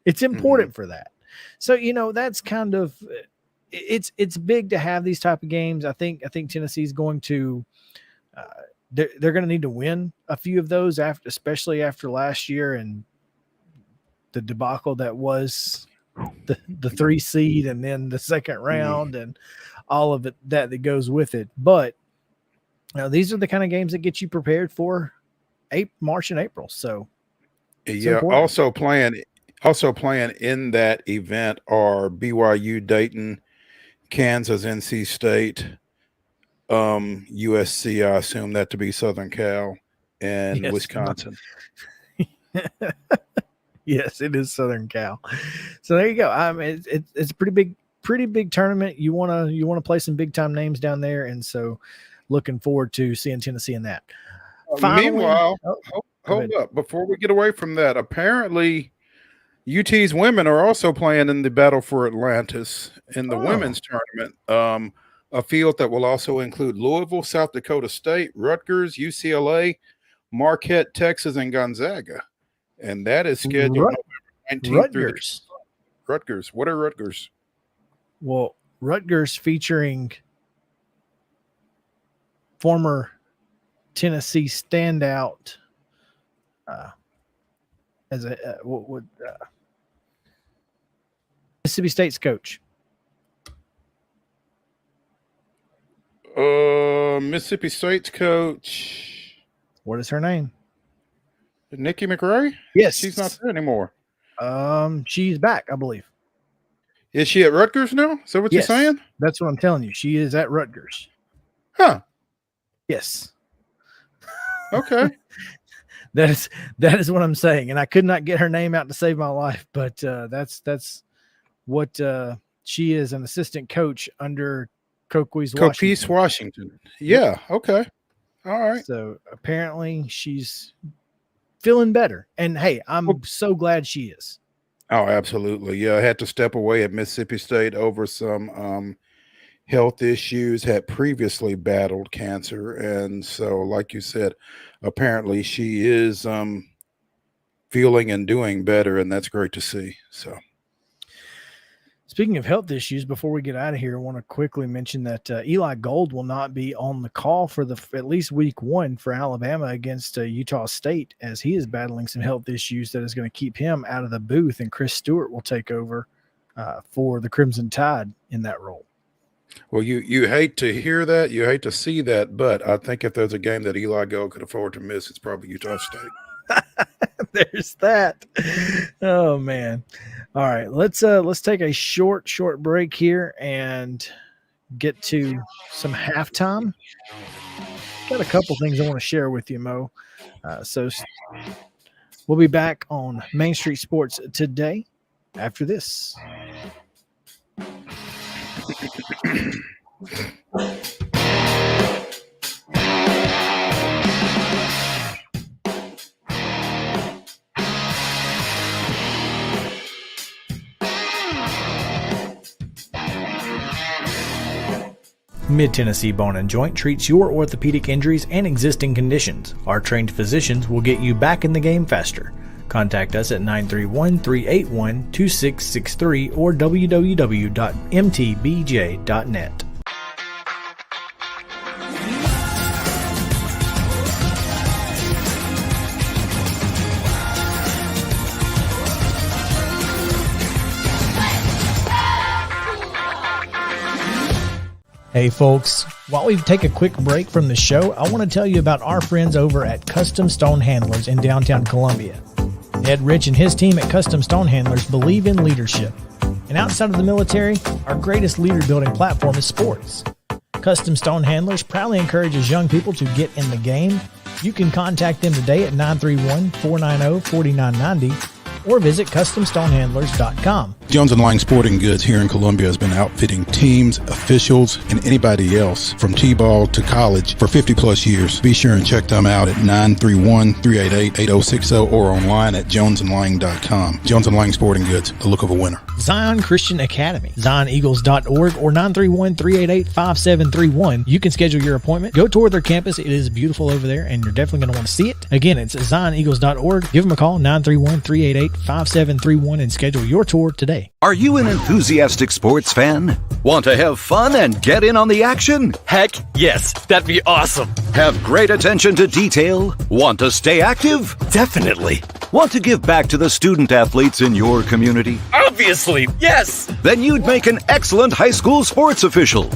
It's important for that. So that's kind of it's big to have these type of games. I think Tennessee's going to they're going to need to win a few of those especially after last year and the debacle that was the 3 seed and then the second round and all of it that goes with it. But these are the kind of games that get you prepared for March and April. So yeah, also playing in that event are BYU, Dayton, Kansas, NC State, USC. I assume that to be Southern Cal, and Wisconsin. Yes, it is Southern Cal. So there you go. It's a pretty big tournament. You want to play some big time names down there, and so looking forward to seeing Tennessee in that. Finally, meanwhile, hold up before we get away from that. Apparently, UT's women are also playing in the Battle for Atlantis in the women's tournament. A field that will also include Louisville, South Dakota State, Rutgers, UCLA, Marquette, Texas, and Gonzaga. And that is scheduled November 19th through Rutgers. What are Rutgers? Well, Rutgers featuring former Tennessee standout Mississippi State's coach. Mississippi State's coach. What is her name? Nikki McRae? Yes. She's not there anymore. She's back, I believe. Is she at Rutgers now? Is that what Yes, you're saying? that's what I'm telling you. She is at Rutgers. Huh. Yes. Okay. that is what I'm saying. And I could not get her name out to save my life, but that's what she is, an assistant coach under Coquise Washington. Yeah. Okay. All right. So apparently she's feeling better. And hey, I'm so glad she is. Oh, absolutely. Yeah. I had to step away at Mississippi State over some health issues, had previously battled cancer. And so, like you said, apparently she is feeling and doing better. And that's great to see. So. Speaking of health issues, before we get out of here, I want to quickly mention that Eli Gold will not be on the call for at least week 1 for Alabama against Utah State, as he is battling some health issues that is going to keep him out of the booth, and Chris Stewart will take over for the Crimson Tide in that role. Well, you hate to hear that, you hate to see that, but I think if there's a game that Eli Gold could afford to miss, it's probably Utah State. There's that. Oh man. All right, let's take a short break here and get to some halftime. Got a couple things I want to share with you, Mo. So we'll be back on Main Street Sports today after this. Mid-Tennessee Bone and Joint treats your orthopedic injuries and existing conditions. Our trained physicians will get you back in the game faster. Contact us at 931-381-2663 or www.mtbj.net. Hey folks, while we take a quick break from the show, I want to tell you about our friends over at Custom Stone Handlers in downtown Columbia. Ed Rich and his team at Custom Stone Handlers believe in leadership. And outside of the military, our greatest leader building platform is sports. Custom Stone Handlers proudly encourages young people to get in the game. You can contact them today at 931-490-4990 or visit CustomStonehandlers.com. Jones & Lang Sporting Goods here in Columbia has been outfitting teams, officials, and anybody else from T-ball to college for 50-plus years. Be sure and check them out at 931-388-8060 or online at jonesandlang.com. Jones & Lang Sporting Goods, the look of a winner. Zion Christian Academy, zioneagles.org or 931-388-5731. You can schedule your appointment. Go tour their campus. It is beautiful over there, and you're definitely going to want to see it. Again, it's zioneagles.org. Give them a call, 931-388-5731, and schedule your tour today. Are you an enthusiastic sports fan? Want to have fun and get in on the action? Heck yes, that'd be awesome. Have great attention to detail? Want to stay active? Definitely. Want to give back to the student athletes in your community? Obviously, yes. Then you'd make an excellent high school sports official.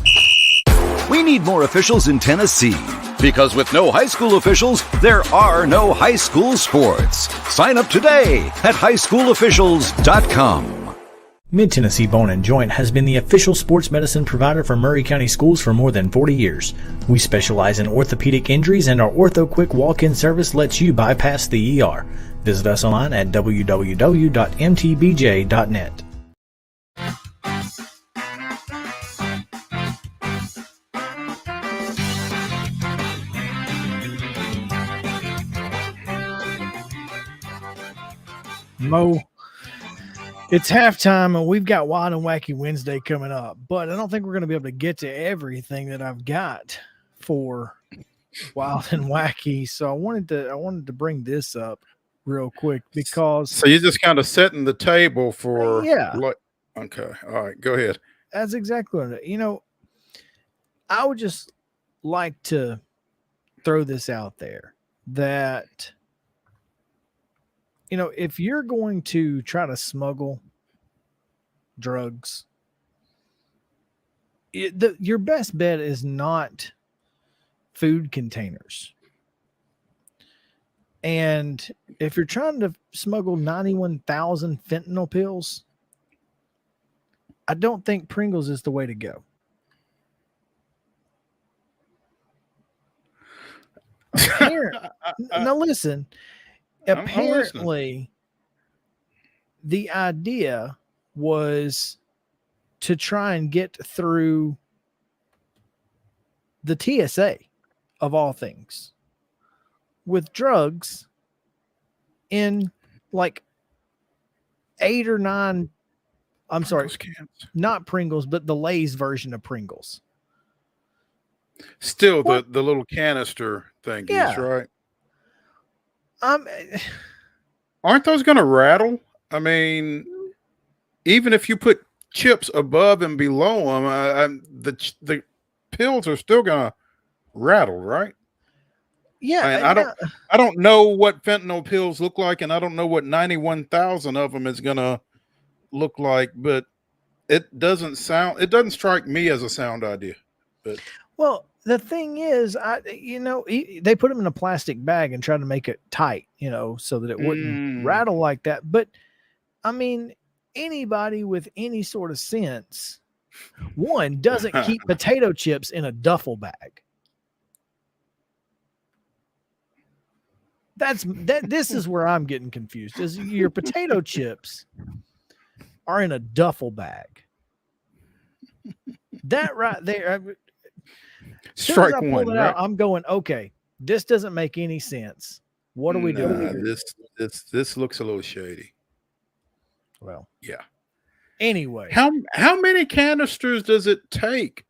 We need more officials in Tennessee, because with no high school officials, there are no high school sports. Sign up today at highschoolofficials.com. Mid-Tennessee Bone and Joint has been the official sports medicine provider for Murray County Schools for more than 40 years. We specialize in orthopedic injuries, and our Ortho Quick walk-in service lets you bypass the ER. Visit us online at www.mtbj.net. Mo, it's halftime and we've got Wild and Wacky Wednesday coming up, but I don't think we're going to be able to get to everything that I've got for Wild and Wacky. So I wanted to bring this up real quick because. So you're just kind of setting the table for. Yeah. Okay. All right. Go ahead. That's exactly what I would just like to throw this out there that. If you're going to try to smuggle drugs. Your best bet is not food containers. And if you're trying to smuggle 91,000 fentanyl pills, I don't think Pringles is the way to go. Now listen, apparently the idea was to try and get through the TSA of all things with drugs in like 8 or 9. I'm sorry, not Pringles, but the Lay's version of Pringles. Still, the little canister thingies, Yeah. right? Aren't those going to rattle? I mean, even if you put chips above and below them, the pills are still going to rattle, right? Yeah, I mean, I don't know what fentanyl pills look like, and I don't know what 91,000 of them is going to look like, but it doesn't strike me as a sound idea. But well, the thing is, they put them in a plastic bag and try to make it tight, so that it wouldn't rattle like that. But I mean, anybody with any sort of sense, one, doesn't keep potato chips in a duffel bag. This is where I'm getting confused. Is your potato chips are in a duffel bag. That right there. Strike one. Right? I'm going, okay, this doesn't make any sense. What are we doing? This looks a little shady. Well, yeah. Anyway, how many canisters does it take?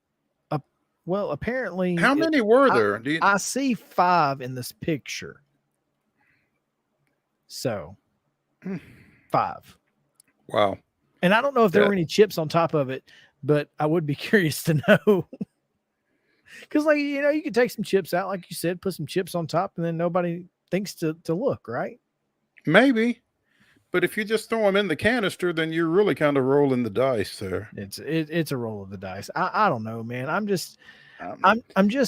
Well, apparently, how many were there? I see 5 in this picture. So 5. Wow. And I don't know if there were any chips on top of it, but I would be curious to know. Because, you could take some chips out, like you said, put some chips on top, and then nobody thinks to look, right? Maybe. But if you just throw them in the canister, then you're really kind of rolling the dice there. It's a roll of the dice. I don't know, man. I'm just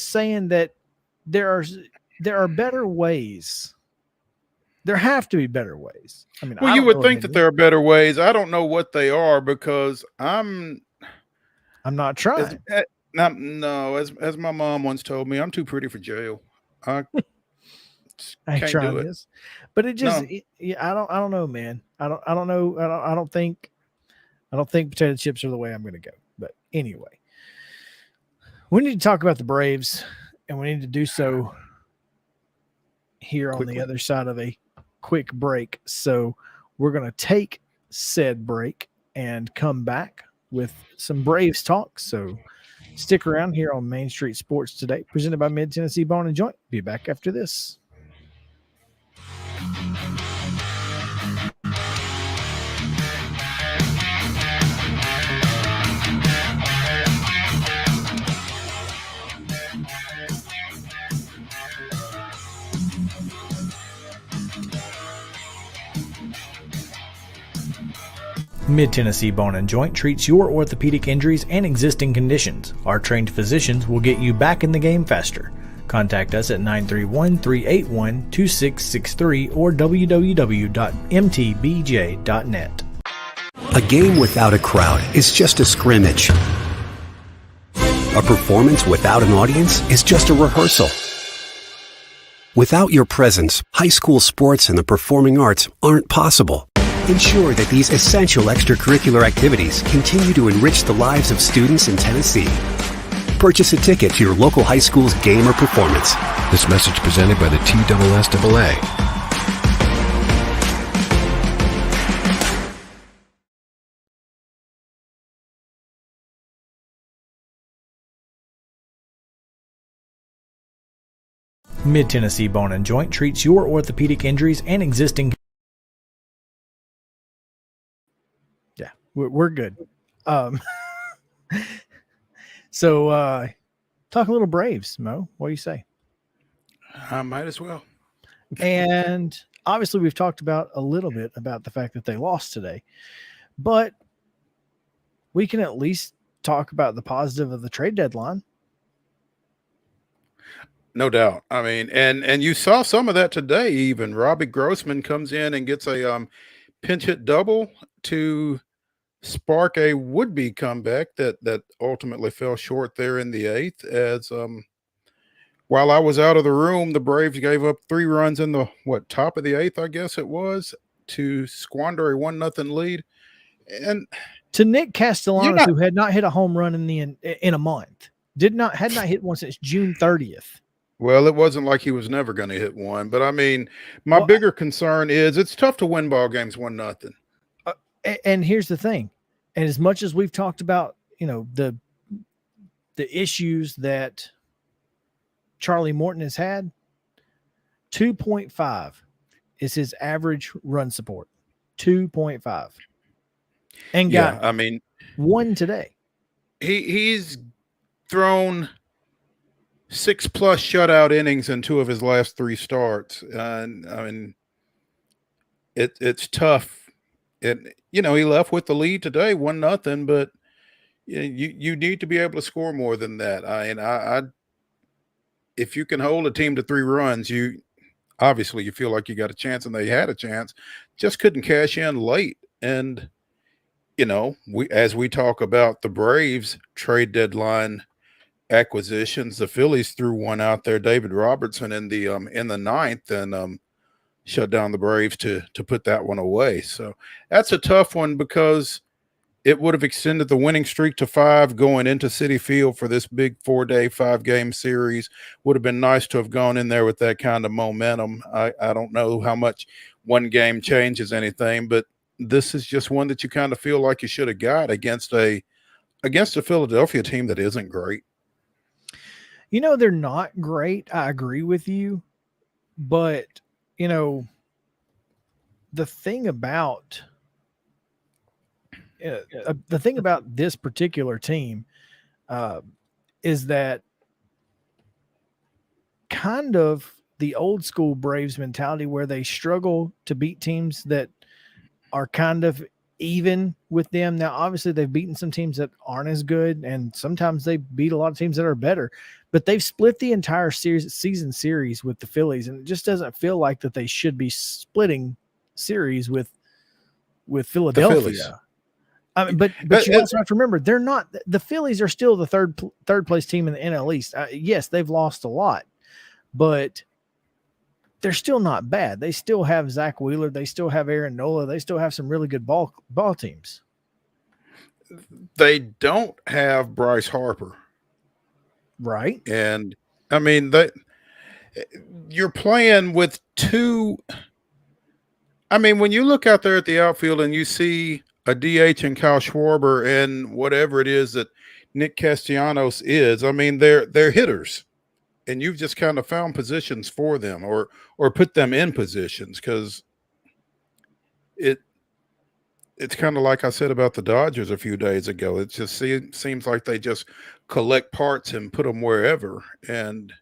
saying that there are better ways. There have to be better ways. I mean, well, you would think that there are better ways. I don't know what they are because I'm not trying. As my mom once told me, I'm too pretty for jail. I can't do it. This. But it just, I don't know, man. I don't know. I don't think potato chips are the way I'm going to go. But anyway, we need to talk about the Braves, and we need to do so here quickly on the other side of a quick break. So we're going to take said break and come back with some Braves talk. So stick around here on Main Street Sports Today, presented by Mid Tennessee Bone and Joint. Be back after this. Mid-Tennessee Bone and Joint treats your orthopedic injuries and existing conditions. Our trained physicians will get you back in the game faster. Contact us at 931-381-2663 or www.mtbj.net. A game without a crowd is just a scrimmage. A performance without an audience is just a rehearsal. Without your presence, high school sports and the performing arts aren't possible. Ensure that these essential extracurricular activities continue to enrich the lives of students in Tennessee. Purchase a ticket to your local high school's game or performance. This message presented by the TSSAA. Mid-Tennessee Bone and Joint treats your orthopedic injuries and existing. Yeah, we're good. So talk a little Braves, Mo. What do you say? I might as well. And obviously we've talked about a little bit about the fact that they lost today, but we can at least talk about the positive of the trade deadline. No doubt. I mean, and you saw some of that today. Even Robbie Grossman comes in and gets a pinch hit double to spark a would-be comeback that ultimately fell short there in the eighth. As while I was out of the room, the Braves gave up 3 runs in the top of the eighth, I guess it was, to squander a 1-0 lead. And to Nick Castellanos, who had not hit a home run in a month, had not hit one since June 30th. Well, it wasn't like he was never going to hit one, but I mean, my bigger concern is it's tough to win ball games 1-0. And here's the thing, and as much as we've talked about, the issues that Charlie Morton has had, 2.5 is his average run support. 2.5. And got one today. He's thrown 6+ shutout innings in 2 of his last 3 starts. And I mean, it's tough. He left with the lead today, 1-0, but you need to be able to score more than that. If you can hold a team to 3 runs, you feel like you got a chance, and they had a chance, just couldn't cash in late. And as we talk about the Braves trade deadline acquisitions, the Phillies threw one out there, David Robertson, in the ninth, and shut down the Braves to put that one away. So that's a tough one, because it would have extended the winning streak to 5 going into Citi Field for this big 4-day, 5-game series. Would have been nice to have gone in there with that kind of momentum. I don't know how much one game changes anything, but this is just one that you kind of feel like you should have got against a Philadelphia team that isn't great. They're not great. I agree with you. But, the thing about this particular team is that kind of the old school Braves mentality, where they struggle to beat teams that are kind of even with them. Now, obviously, they've beaten some teams that aren't as good, and sometimes they beat a lot of teams that are better, but they've split the entire season series with the Phillies, and it just doesn't feel like that they should be splitting series with Philadelphia. I mean, but you also have to remember, they're not. The Phillies are still the third place team in the NL East. Yes, they've lost a lot, but they're still not bad. They still have Zach Wheeler. They still have Aaron Nola. They still have some really good ball teams. They don't have Bryce Harper. Right. And I mean, you're playing with 2. I mean, when you look out there at the outfield and you see a DH and Kyle Schwarber and whatever it is that Nick Castellanos is, I mean, they're hitters. And you've just kind of found positions for them, or put them in positions, because it's kind of like I said about the Dodgers a few days ago. It just seems like they just collect parts and put them wherever, and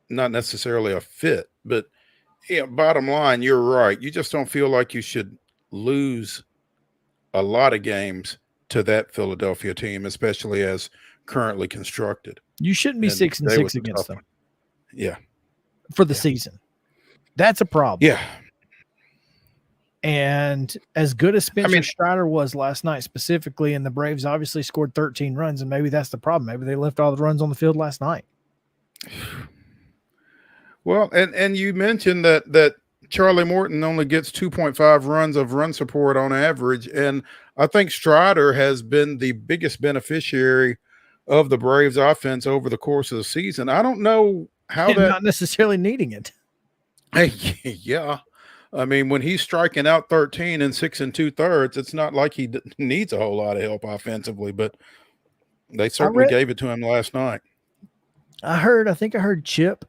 not necessarily a fit. But bottom line, you're right. You just don't feel like you should lose a lot of games to that Philadelphia team, especially as currently constructed. You shouldn't be 6-6 against them. Yeah. For the season. That's a problem. Yeah. And as good as Spencer Strider was last night specifically, and the Braves obviously scored 13 runs, and maybe that's the problem. Maybe they left all the runs on the field last night. Well, and you mentioned that Charlie Morton only gets 2.5 runs of run support on average, and I think Strider has been the biggest beneficiary of the Braves offense over the course of the season. I don't know how that, not necessarily needing it. Hey, yeah. I mean, when he's striking out 13 and 6 2/3, it's not like he needs a whole lot of help offensively, but they certainly gave it to him last night. I think I heard Chip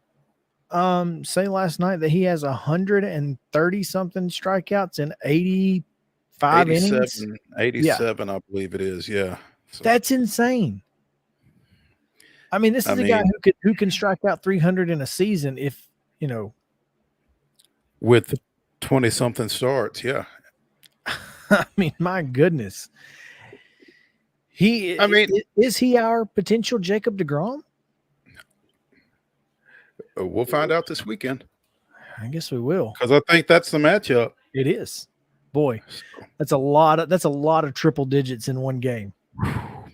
say last night that he has 130 something strikeouts in 85 innings. 87, I believe it is. Yeah. So that's insane. I mean, this is a guy who can strike out 300 in a season if, with 20-something starts. Yeah. I mean, my goodness. Is he our potential Jacob deGrom? We'll find out this weekend. I guess we will, because I think that's the matchup. It is. Boy, that's a lot of triple digits in one game. Man.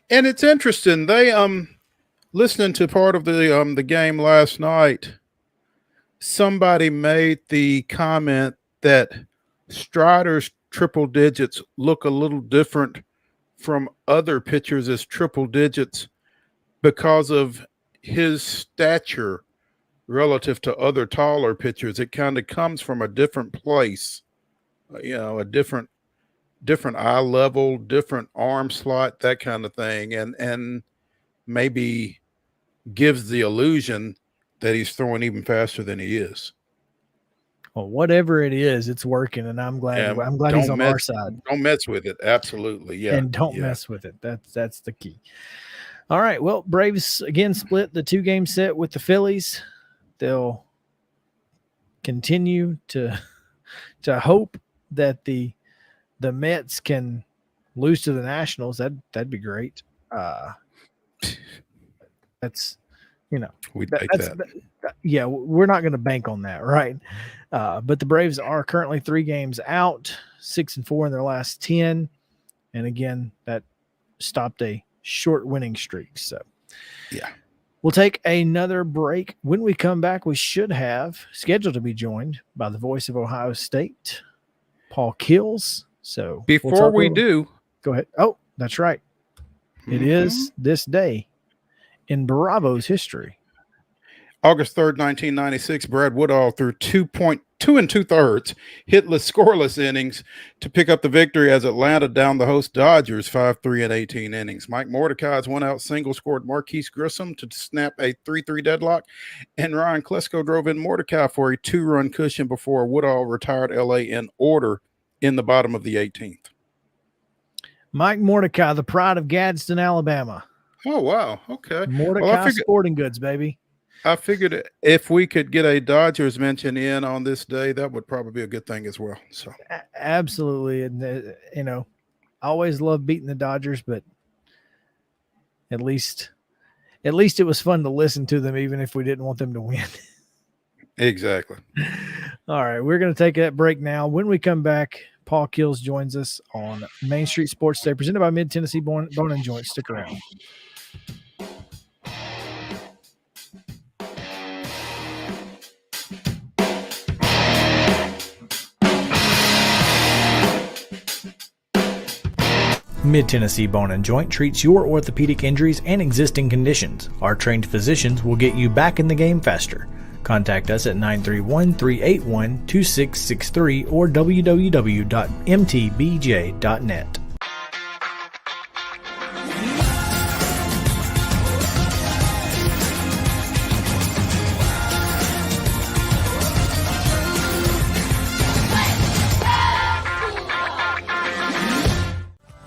And it's interesting. They listening to part of the game last night, somebody made the comment that Strider's triple digits look a little different from other pitchers as triple digits because of his stature relative to other taller pitchers. It kind of comes from a different place, a different eye level, different arm slot, that kind of thing, and maybe gives the illusion that he's throwing even faster than he is. Well, whatever it is, it's working, and I'm glad. I'm glad he's on our side. Don't mess with it. Absolutely, yeah. And don't mess with it. That's the key. All right. Well, Braves again split the 2-game set with the Phillies. They'll continue to hope that the Mets can lose to the Nationals. That'd be great. That's we take that. Yeah, we're not going to bank on that, right? But the Braves are currently 3 games out, 6-4 in their last 10, and again that stopped a short winning streak. So yeah. We'll take another break. When we come back, we should have scheduled to be joined by the voice of Ohio State, Paul Kills. So before we do, go ahead. Oh, that's right. It is this day in Bravo's history. August 3rd, 1996, Brad Woodall threw 2.2 2.3, hitless, scoreless innings to pick up the victory as Atlanta downed the host Dodgers 5-3 in 18 innings. Mike Mordecai's one-out single scored Marquise Grissom to snap a 3-3 deadlock, and Ryan Klesko drove in Mordecai for a 2-run cushion before Woodall retired L.A. in order in the bottom of the 18th. Mike Mordecai, the pride of Gadsden, Alabama. Oh, wow. Okay. Mordecai Sporting Goods, baby. I figured if we could get a Dodgers mention in on this day, that would probably be a good thing as well. So absolutely. And, I always love beating the Dodgers, but at least it was fun to listen to them, even if we didn't want them to win. Exactly. All right. We're going to take that break now. When we come back, Paul Kills joins us on Main Street Sports Day, presented by Mid-Tennessee Bone and Joint. Stick around. Mid-Tennessee Bone and Joint treats your orthopedic injuries and existing conditions. Our trained physicians will get you back in the game faster. Contact us at 931-381-2663 or www.mtbj.net.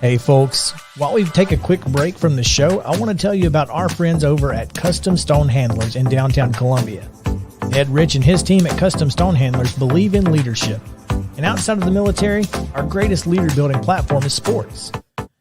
Hey folks, while we take a quick break from the show, I want to tell you about our friends over at Custom Stone Handlers in downtown Columbia. Ed Rich and his team at Custom Stone Handlers believe in leadership. And outside of the military, our greatest leader building platform is sports.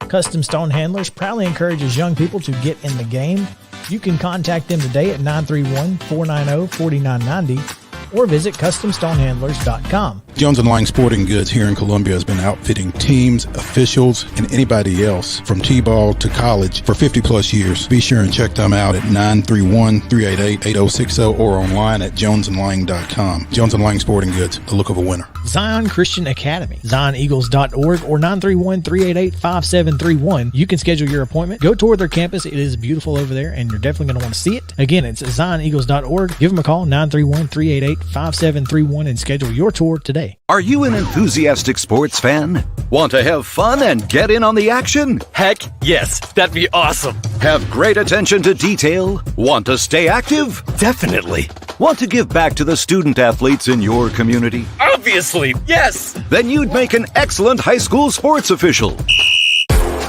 Custom Stone Handlers proudly encourages young people to get in the game. You can contact them today at 931-490-4990 or visit CustomStonehandlers.com. Jones & Lang Sporting Goods here in Columbia has been outfitting teams, officials, and anybody else from T-ball to college for 50-plus years. Be sure and check them out at 931-388-8060 or online at jonesandlang.com. Jones & Lang Sporting Goods, the look of a winner. Zion Christian Academy, ZionEagles.org or 931-388-5731. You can schedule your appointment. Go tour their campus. It is beautiful over there, and you're definitely going to want to see it. Again, it's ZionEagles.org. Give them a call, 931-388-5731, and schedule your tour today. Are you an enthusiastic sports fan? Want to have fun and get in on the action? Heck yes, that'd be awesome. Have great attention to detail? Want to stay active? Definitely. Want to give back to the student athletes in your community? Obviously, yes. Then you'd make an excellent high school sports official.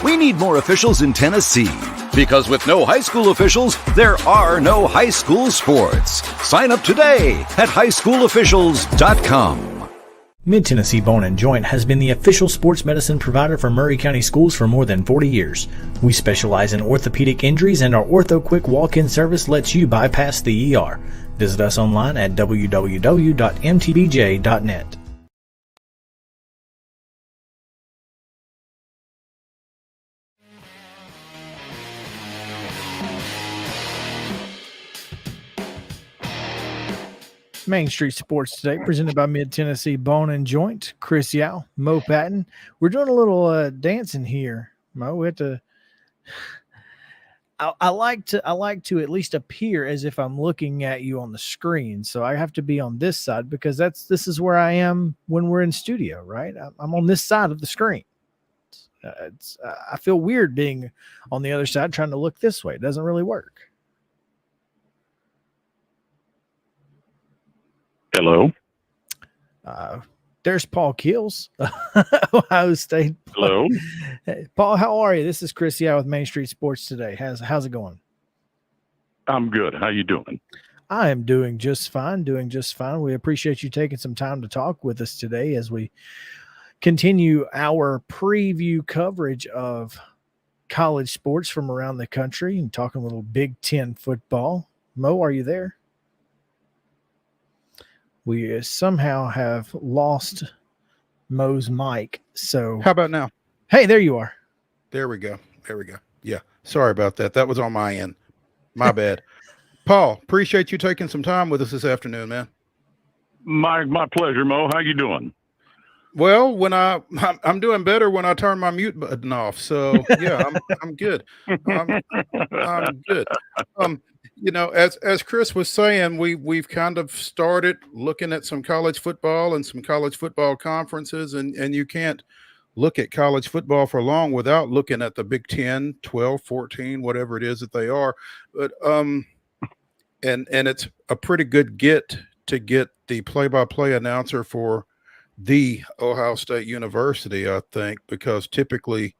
We need more officials in Tennessee, because with no high school officials, there are no high school sports. Sign up today at highschoolofficials.com. Mid-Tennessee Bone and Joint has been the official sports medicine provider for Murray County Schools for more than 40 years. We specialize in orthopedic injuries, and our Ortho Quick walk-in service lets you bypass the ER. Visit us online at www.mtbj.net. Main Street Sports Today, presented by Mid-Tennessee Bone and Joint. Chris Yao, Mo Patton. We're doing a little dancing here, Mo. We have to. I like to at least appear as if I'm looking at you on the screen. So I have to be on this side because this is where I am when we're in studio, right? I'm on this side of the screen. I feel weird being on the other side trying to look this way. It doesn't really work. Hello. There's Paul Keels, Ohio State. Hello. Hey, Paul, how are you? This is Chris Yao with Main Street Sports Today. How's it going? I'm good. How you doing? I am doing just fine. We appreciate you taking some time to talk with us today as we continue our preview coverage of college sports from around the country and talking a little Big Ten football. Mo, are you there? We somehow have lost Mo's mic. So How about now? Hey, there you are. There we go. Yeah. Sorry about that. That was on my end. My bad. Paul, appreciate you taking some time with us this afternoon, man. My pleasure, Mo. How you doing? Well, when I'm doing better when I turn my mute button off. So yeah, I'm good. I'm good. As Chris was saying, we've kind of started looking at some college football and some college football conferences, and you can't look at college football for long without looking at the Big 10, 12, 14, whatever it is that they are. But and it's a pretty good get to get the play-by-play announcer for the Ohio State University, I think, because typically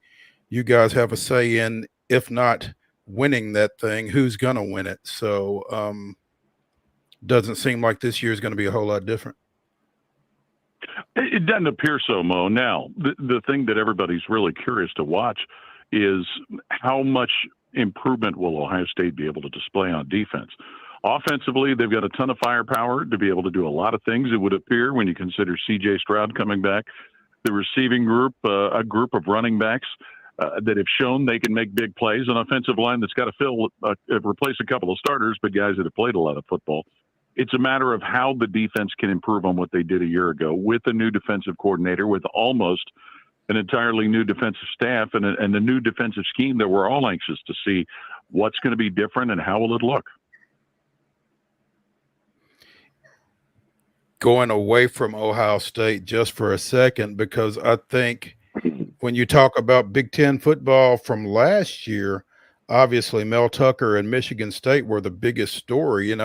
you guys have a say in, if not winning that thing, who's going to win it. So doesn't seem like this year is going to be a whole lot different. It doesn't appear so, Mo. Now, the thing that everybody's really curious to watch is how much improvement will Ohio State be able to display on defense. Offensively, they've got a ton of firepower to be able to do a lot of things, it would appear, when you consider C.J. Stroud coming back. The receiving group, a group of running backs that have shown they can make big plays. An offensive line that's got to replace a couple of starters, but guys that have played a lot of football. It's a matter of how the defense can improve on what they did a year ago with a new defensive coordinator, with almost an entirely new defensive staff and a new defensive scheme that we're all anxious to see what's going to be different and how will it look. Going away from Ohio State just for a second, because I think when you talk about Big Ten football from last year, obviously Mel Tucker and Michigan State were the biggest story.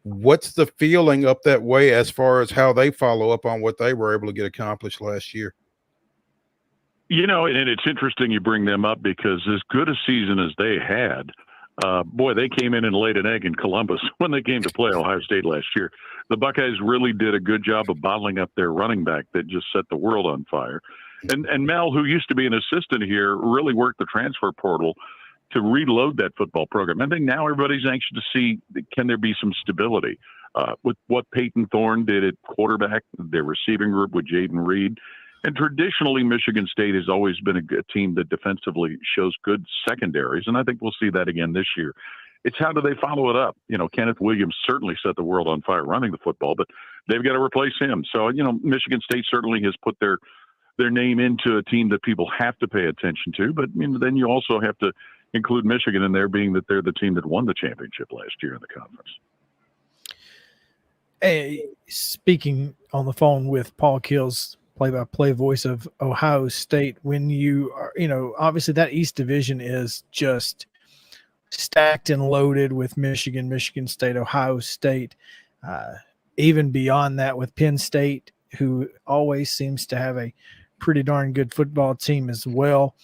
What's the feeling up that way as far as how they follow up on what they were able to get accomplished last year? And it's interesting you bring them up, because as good a season as they had, they came in and laid an egg in Columbus when they came to play Ohio State last year. The Buckeyes really did a good job of bottling up their running back that just set the world on fire. And Mel, who used to be an assistant here, really worked the transfer portal to reload that football program. I think now everybody's anxious to see, can there be some stability with what Peyton Thorne did at quarterback, their receiving group with Jaden Reed. And traditionally, Michigan State has always been a team that defensively shows good secondaries, and I think we'll see that again this year. It's how do they follow it up? Kenneth Williams certainly set the world on fire running the football, but they've got to replace him. So, Michigan State certainly has put their name into a team that people have to pay attention to, but then you also have to include Michigan in there, being that they're the team that won the championship last year in the conference. Hey, speaking on the phone with Paul Keels, play-by-play voice of Ohio State, when you are, obviously that East Division is just stacked and loaded with Michigan, Michigan State, Ohio State, even beyond that with Penn State, who always seems to have a pretty darn good football team as well.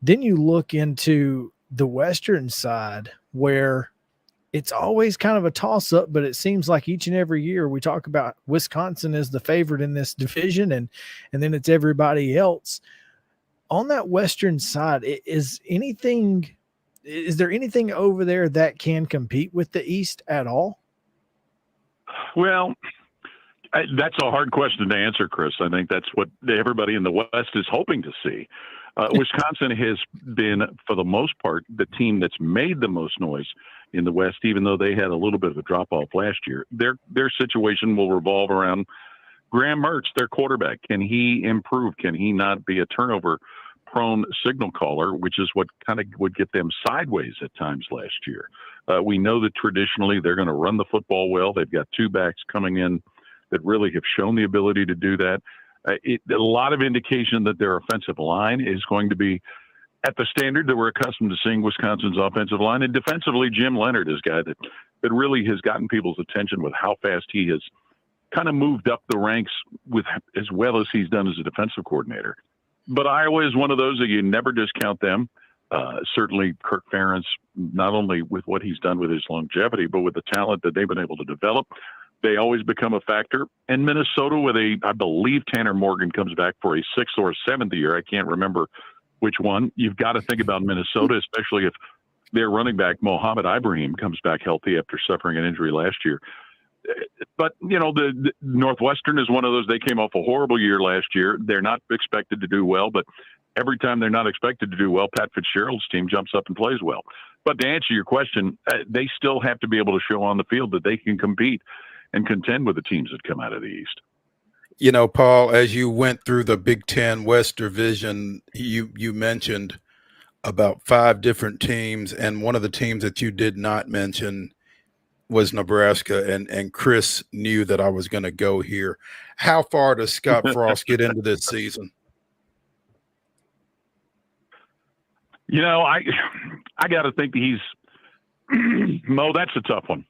Then you look into the Western side, where it's always kind of a toss up, but it seems like each and every year we talk about Wisconsin is the favorite in this division, and then it's everybody else. On that Western side, is there anything over there that can compete with the East at all? Well, that's a hard question to answer, Chris. I think that's what everybody in the West is hoping to see. Wisconsin has been, for the most part, the team that's made the most noise in the West, even though they had a little bit of a drop-off last year. Their situation will revolve around Graham Mertz, their quarterback. Can he improve? Can he not be a turnover-prone signal caller, which is what kind of would get them sideways at times last year? We know that traditionally they're going to run the football well. They've got two backs coming in that really have shown the ability to do that. A lot of indication that their offensive line is going to be at the standard that we're accustomed to seeing Wisconsin's offensive line. And defensively, Jim Leonard is a guy that really has gotten people's attention with how fast he has kind of moved up the ranks with as well as he's done as a defensive coordinator. But Iowa is one of those that you never discount them. Certainly Kirk Ferentz, not only with what he's done with his longevity, but with the talent that they've been able to develop, they always become a factor. And Minnesota, I believe Tanner Morgan comes back for a sixth or seventh year. I can't remember which one. You've got to think about Minnesota, especially if their running back, Mohamed Ibrahim, comes back healthy after suffering an injury last year. But, the Northwestern is one of those. They came off a horrible year last year. They're not expected to do well, but every time they're not expected to do well, Pat Fitzgerald's team jumps up and plays well. But to answer your question, they still have to be able to show on the field that they can compete and contend with the teams that come out of the East. Paul, as you went through the Big Ten West Division, you mentioned about 5 different teams, and one of the teams that you did not mention was Nebraska, and Chris knew that I was going to go here. How far does Scott Frost get into this season? I got to think he's Mo. That's a tough one.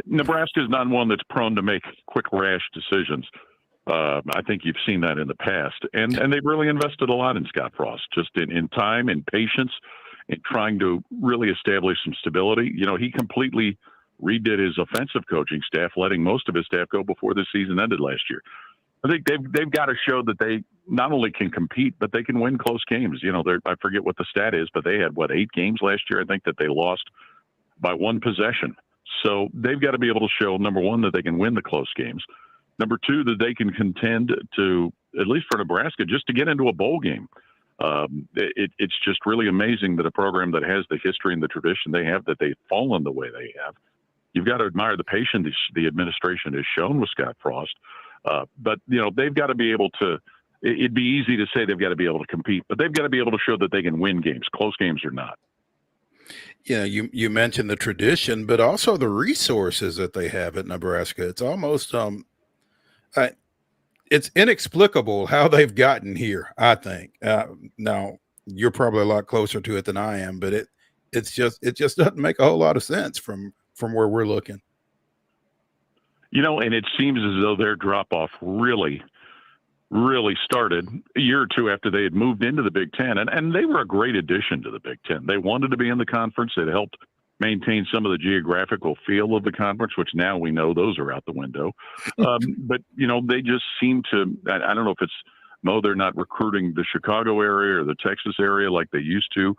Nebraska is not one that's prone to make quick, rash decisions. I think you've seen that in the past, and they've really invested a lot in Scott Frost, just in time and patience, in trying to really establish some stability. He completely redid his offensive coaching staff, letting most of his staff go before the season ended last year. I think they've got to show that they not only can compete, but they can win close games. I forget what the stat is, but they had 8 games last year, I think, that they lost by 1 possession. So they've got to be able to show, number one, that they can win the close games. Number two, that they can contend to, at least for Nebraska, just to get into a bowl game. It's just really amazing that a program that has the history and the tradition they have, that they've fallen the way they have. You've got to admire the patience the administration has shown with Scott Frost. But they've got to be able to, it'd be easy to say they've got to be able to compete, but they've got to be able to show that they can win games, close games or not. You mentioned the tradition, but also the resources that they have at Nebraska. It's almost it's inexplicable how they've gotten here, I think. Now you're probably a lot closer to it than I am, but it just doesn't make a whole lot of sense from where we're looking. And it seems as though their drop-off really started a year or two after they had moved into the Big Ten. And they were a great addition to the Big Ten. They wanted to be in the conference. It helped maintain some of the geographical feel of the conference, which now we know those are out the window. But, they just seem to, I don't know if it's, Mo, they're not recruiting the Chicago area or the Texas area like they used to.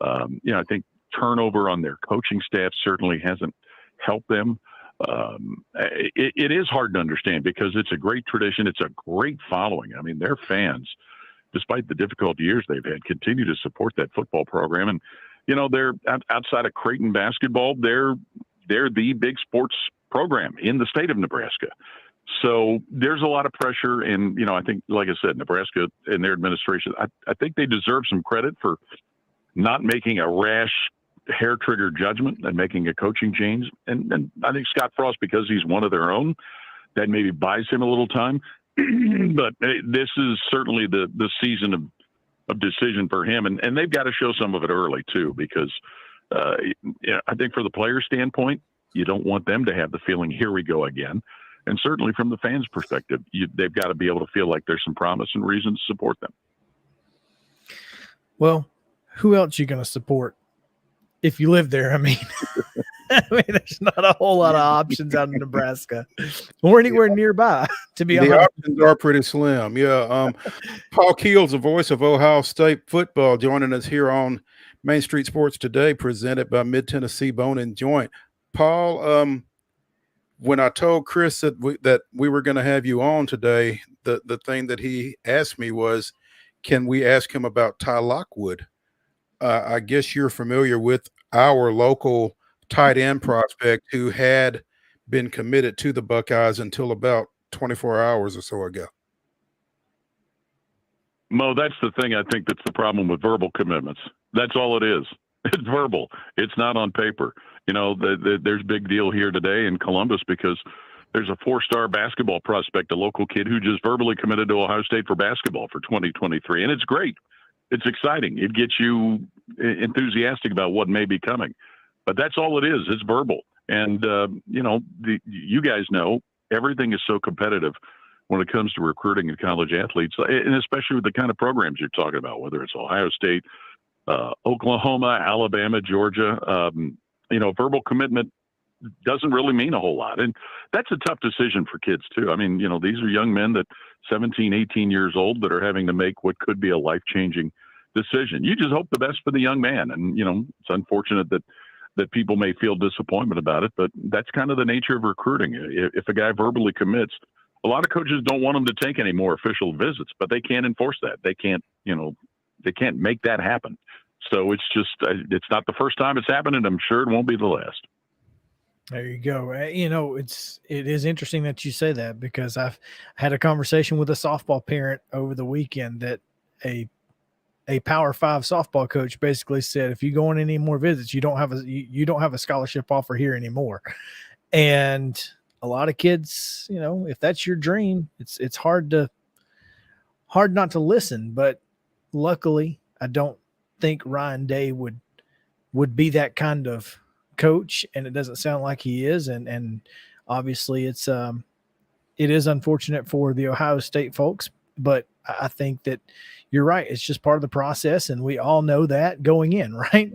I think turnover on their coaching staff certainly hasn't helped them. It is hard to understand because it's a great tradition. It's a great following. I mean, their fans, despite the difficult years they've had, continue to support that football program. And, they're outside of Creighton basketball. They're the big sports program in the state of Nebraska. So there's a lot of pressure. And, I think, like I said, Nebraska and their administration, I think they deserve some credit for not making a rash hair trigger judgment and making a coaching change. And I think Scott Frost, because he's one of their own, that maybe buys him a little time. But this is certainly the season of decision for him. And they've got to show some of it early too, because I think for the player standpoint, you don't want them to have the feeling, here we go again. And certainly from the fans' perspective, they've got to be able to feel like there's some promise and reason to support them. Well, who else are you going to support if you live there? I mean, I mean, there's not a whole lot of options out in Nebraska or anywhere nearby, to be The honest. options are pretty slim. Yeah. Paul Keels, the voice of Ohio State football, joining us here on Main Street Sports Today, presented by Mid Tennessee Bone and Joint. Paul, when I told Chris that we were going to have you on today, the thing that he asked me was, can we ask him about Ty Lockwood? I guess you're familiar with our local tight end prospect who had been committed to the Buckeyes until about 24 hours or so ago. Mo, that's the thing. I think that's the problem with verbal commitments. That's all it is. It's verbal. It's not on paper. You know, there's a big deal here today in Columbus because there's a 4-star basketball prospect, a local kid who just verbally committed to Ohio State for basketball for 2023. And it's great. It's exciting. It gets you enthusiastic about what may be coming. But that's all it is. It's verbal. And, you know, you guys know everything is so competitive when it comes to recruiting and college athletes, and especially with the kind of programs you're talking about, whether it's Ohio State, Oklahoma, Alabama, Georgia. You know, verbal commitment doesn't really mean a whole lot. And that's a tough decision for kids, too. I mean, you know, these are young men that 17, 18 years old that are having to make what could be a life-changing decision. You just hope the best for the young man. And, you know, it's unfortunate that people may feel disappointment about it, but that's kind of the nature of recruiting. If a guy verbally commits, a lot of coaches don't want him to take any more official visits, but they can't enforce that. They can't, you know, they can't make that happen. So it's just, it's not the first time it's happened, and I'm sure it won't be the last. There you go. You know, it is interesting that you say that, because I've had a conversation with a softball parent over the weekend that a Power 5 softball coach basically said, if you go on any more visits, you don't have a scholarship offer here anymore. And a lot of kids, you know, if that's your dream, it's hard not to listen. But luckily, I don't think Ryan Day would be that kind of coach, and it doesn't sound like he is. And obviously it is unfortunate for the Ohio State folks, but I think that you're right. It's just part of the process, and we all know that going in, right?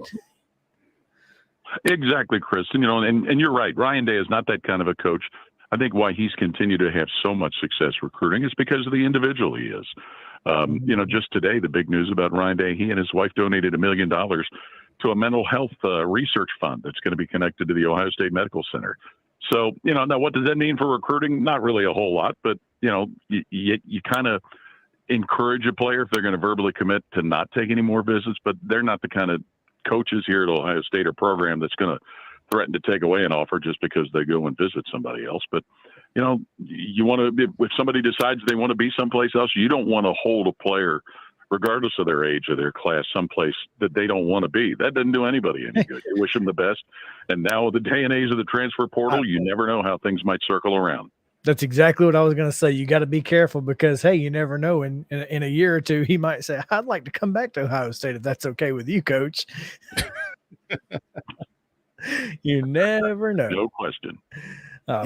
Exactly, Chris. And, you know, and you're right. Ryan Day is not that kind of a coach. I think why he's continued to have so much success recruiting is because of the individual he is. You know, just today, the big news about Ryan Day, he and his wife donated $1 million to a mental health research fund that's going to be connected to the Ohio State Medical Center. So, you know, now what does that mean for recruiting? Not really a whole lot, but, you know, you kind of encourage a player if they're going to verbally commit to not take any more visits, but they're not the kind of coaches here at Ohio State or program that's going to threaten to take away an offer just because they go and visit somebody else. But, you know, you want to, if somebody decides they want to be someplace else, you don't want to hold a player, regardless of their age or their class, someplace that they don't want to be. That doesn't do anybody any good. You wish them the best. And now with the day and age of the transfer portal, you never know how things might circle around. That's exactly what I was going to say. You got to be careful, because, hey, you never know. In a year or two, he might say, I'd like to come back to Ohio State if that's okay with you, Coach. You never know. No question.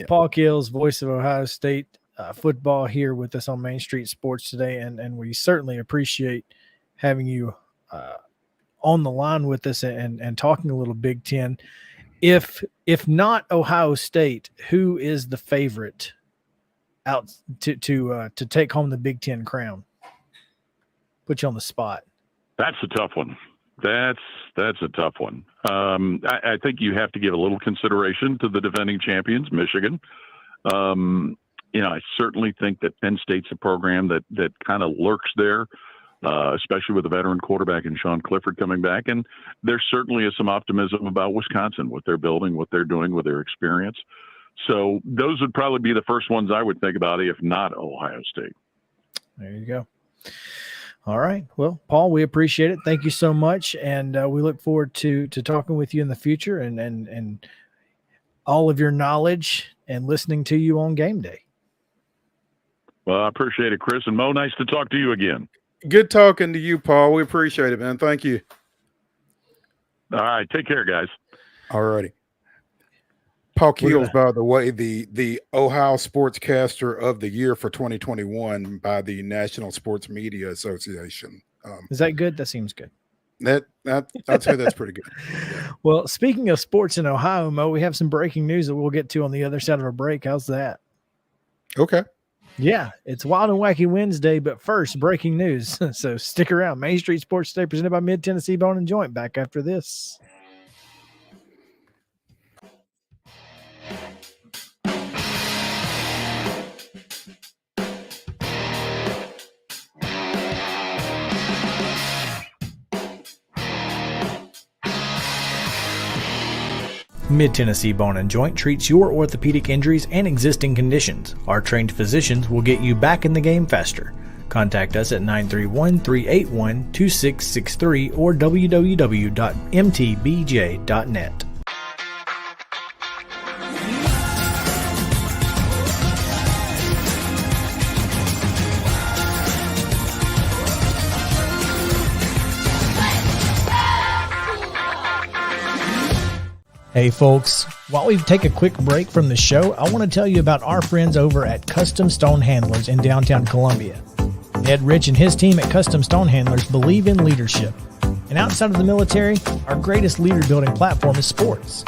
Paul Keels, voice of Ohio State football, here with us on Main Street Sports today. And we certainly appreciate having you on the line with us and talking a little Big Ten. If not Ohio State, who is the favorite out to take home the Big Ten crown? Put you on the spot. That's a tough one. That's a tough one. I think you have to give a little consideration to the defending champions, Michigan. You know, I certainly think that Penn State's a program that kind of lurks there, especially with the veteran quarterback and Sean Clifford coming back. And there certainly is some optimism about Wisconsin, what they're building, what they're doing with their experience. So those would probably be the first ones I would think about, if not Ohio State. There you go. All right. Well, Paul, we appreciate it. Thank you so much. And we look forward to talking with you in the future and all of your knowledge and listening to you on game day. Well, I appreciate it, Chris. And Mo, nice to talk to you again. Good talking to you, Paul. We appreciate it, man. Thank you. All right. Take care, guys. All righty. Paul Keels, by the way, the Ohio Sportscaster of the Year for 2021 by the National Sports Media Association. Is that good? That seems good. I'd say that's pretty good. Well, speaking of sports in Ohio, Mo, we have some breaking news that we'll get to on the other side of a break. How's that? Okay. Yeah, it's Wild and Wacky Wednesday, but first, breaking news. So stick around. Main Street Sports Today, presented by Mid Tennessee Bone and Joint. Back after this. Mid Tennessee Bone and Joint treats your orthopedic injuries and existing conditions. Our trained physicians will get you back in the game faster. Contact us at 931-381-2663 or www.mtbj.net. Hey folks, while we take a quick break from the show, I want to tell you about our friends over at Custom Stone Handlers in downtown Columbia. Ed Rich and his team at Custom Stone Handlers believe in leadership. And outside of the military, our greatest leader building platform is sports.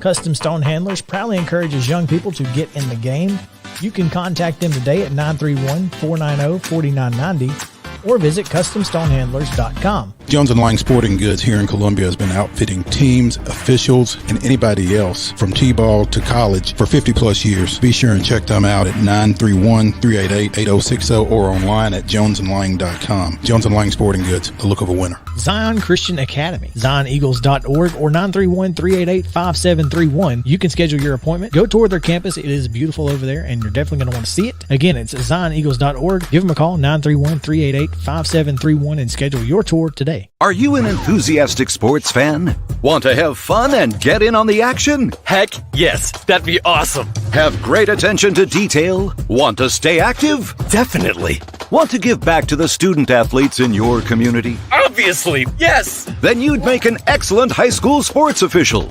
Custom Stone Handlers proudly encourages young people to get in the game. You can contact them today at 931-490-4990 or visit CustomStonehandlers.com. Jones & Lang Sporting Goods here in Columbia has been outfitting teams, officials, and anybody else from T-ball to college for 50 plus years. Be sure and check them out at 931-388-8060 or online at jonesandlang.com. Jones & Lang Sporting Goods, the look of a winner. Zion Christian Academy, ZionEagles.org or 931-388-5731. You can schedule your appointment. Go tour their campus. It is beautiful over there, and you're definitely going to want to see it. Again, it's ZionEagles.org. Give them a call, 931-388-5731, and schedule your tour today. Are you an enthusiastic sports fan? Want to have fun and get in on the action? Heck yes, that'd be awesome. Have great attention to detail? Want to stay active? Definitely. Want to give back to the student athletes in your community? Obviously, yes. Then you'd make an excellent high school sports official.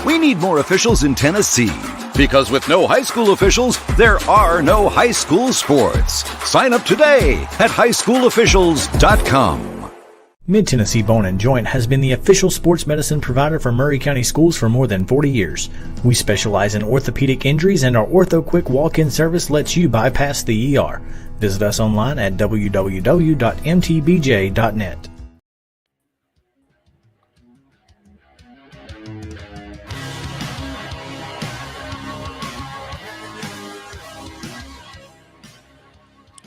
We need more officials in Tennessee, because with no high school officials, there are no high school sports. Sign up today at highschoolofficials.com. Mid Tennessee Bone and Joint has been the official sports medicine provider for Murray County Schools for more than 40 years. We specialize in orthopedic injuries, and our Ortho Quick walk-in service lets you bypass the ER. Visit us online at www.mtbj.net.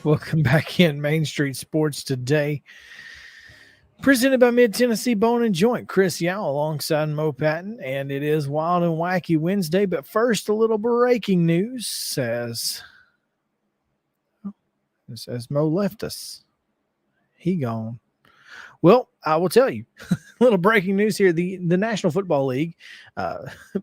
Welcome back in Main Street Sports Today. Presented by Mid Tennessee Bone and Joint. Chris Yao alongside Mo Patton, and it is Wild and Wacky Wednesday. But first, a little breaking news says Mo left us. He gone. Well, I will tell you a little breaking news here. The National Football League,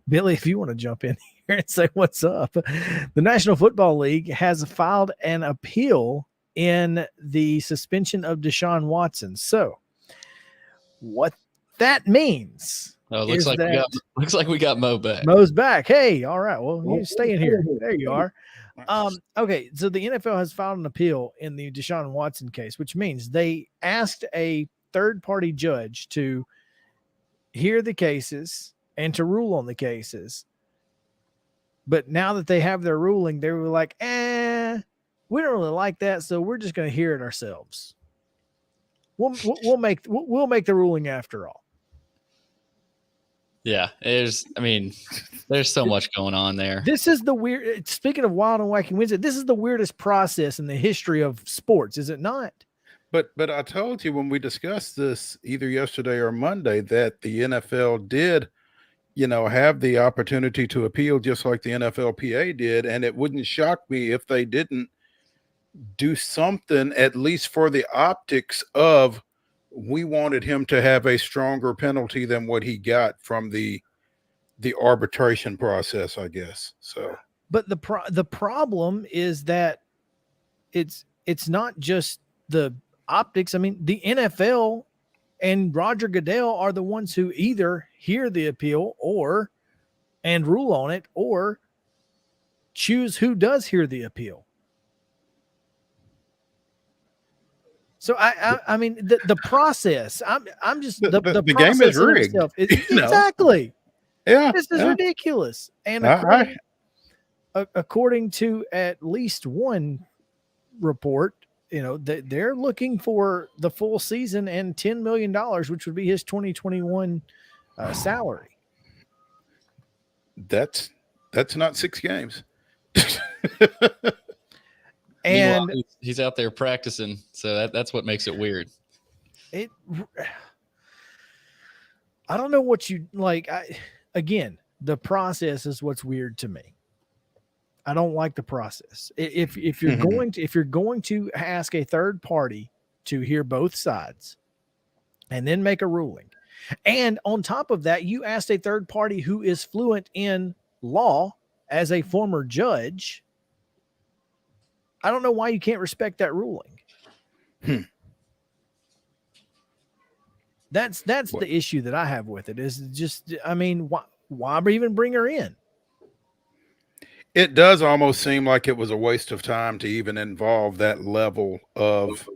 Billy, if you want to jump in here and say what's up, the National Football League has filed an appeal in the suspension of Deshaun Watson. So, what that means? Oh, looks like we got Mo back. Mo's back. Hey, all right. Well, you stay in here. There you are. Okay, so the NFL has filed an appeal in the Deshaun Watson case, which means they asked a third-party judge to hear the cases and to rule on the cases. But now that they have their ruling, they were like, we don't really like that, so we're just going to hear it ourselves. We'll make the ruling after all. Yeah, there's so much going on there. This is the weird. Speaking of Wild and Wacky Wednesday, this is the weirdest process in the history of sports, is it not? But I told you when we discussed this either yesterday or Monday that the NFL did, have the opportunity to appeal just like the NFLPA did, and it wouldn't shock me if they didn't do something at least for the optics of we wanted him to have a stronger penalty than what he got from the arbitration process, I guess. So, but the problem is that it's not just the optics. I mean, the NFL and Roger Goodell are the ones who either hear the appeal and rule on it, or choose who does hear the appeal. So I mean the process. I'm just the game process is in rigged. itself You know? exactly. Yeah, This is ridiculous. And according to at least one report, they're looking for the full season and $10 million, which would be his 2021 salary. That's not 6 games. And meanwhile, he's out there practicing, so that's what makes it weird. I don't know what you like. Again, the process is what's weird to me. I don't like the process. If you're going to ask a third party to hear both sides and then make a ruling, and on top of that, you asked a third party who is fluent in law as a former judge, I don't know why you can't respect that ruling. That's the issue that I have with it. Is just, I mean, why even bring her in? It does almost seem like it was a waste of time to even involve that level of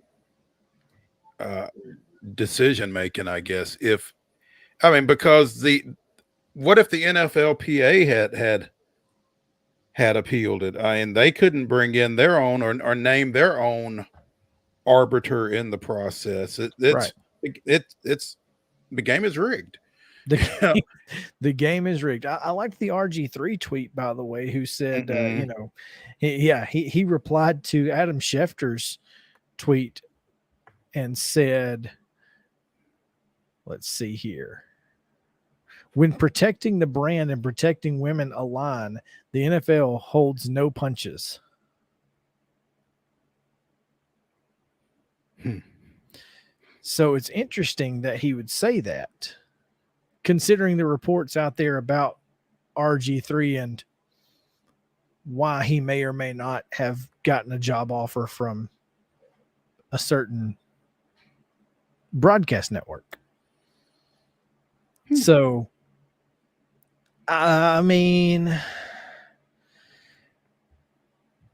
decision making, I guess. Because what if the NFLPA had appealed it? And they couldn't bring in their own or name their own arbiter in the process. The game is rigged. The game is rigged. I liked the RG3 tweet, by the way, who said, he replied to Adam Schefter's tweet and said, let's see here. When protecting the brand and protecting women align, the NFL holds no punches. So it's interesting that he would say that, considering the reports out there about RG3 and why he may or may not have gotten a job offer from a certain broadcast network. So, I mean,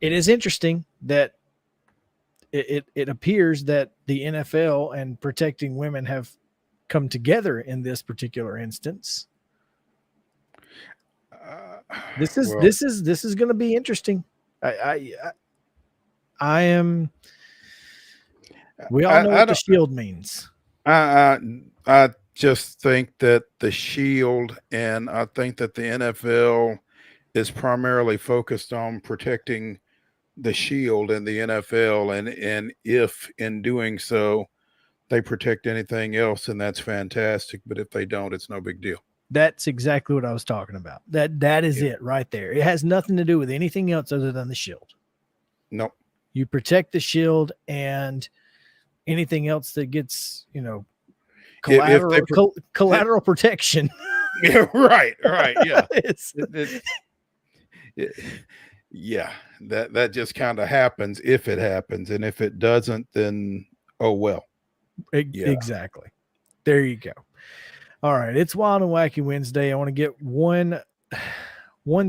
it is interesting that it appears that the NFL and protecting women have come together in this particular instance. This is going to be interesting. I am. We all know what the shield means. I just think that the shield, and I think that the NFL is primarily focused on protecting the shield and the NFL, and if in doing so they protect anything else, and that's fantastic. But if they don't, it's no big deal. That's exactly what I was talking about. That is it right there. It has nothing to do with anything else other than the shield. Nope. You protect the shield, and anything else that gets, collateral protection. Yeah, right. Yeah. That just kind of happens if it happens, and if it doesn't, then oh well. Exactly. There you go. All right, it's Wild and Wacky Wednesday. I want to get one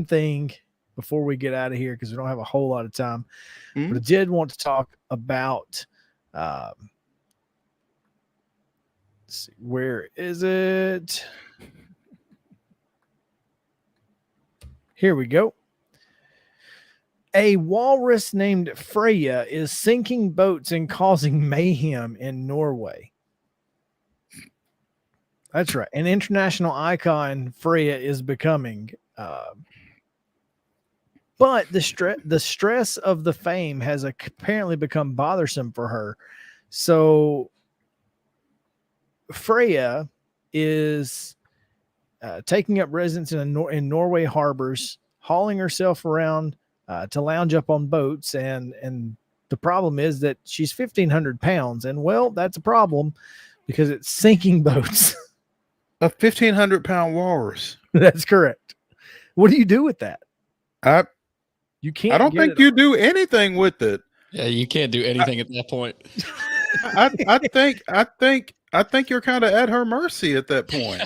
thing before we get out of here because we don't have a whole lot of time. But I did want to talk about let's see, where is it? Here we go. A walrus named Freya is sinking boats and causing mayhem in Norway. That's right. An international icon Freya is becoming. But the stress of the fame has apparently become bothersome for her. So Freya is taking up residence in Norway harbors, hauling herself around to lounge up on boats. And the problem is that she's 1,500 pounds. And, well, that's a problem because it's sinking boats. A 1,500-pound walrus. That's correct. What do you do with that? You can't. I don't think you do anything with it. Yeah, you can't do anything at that point. I think you're kind of at her mercy at that point.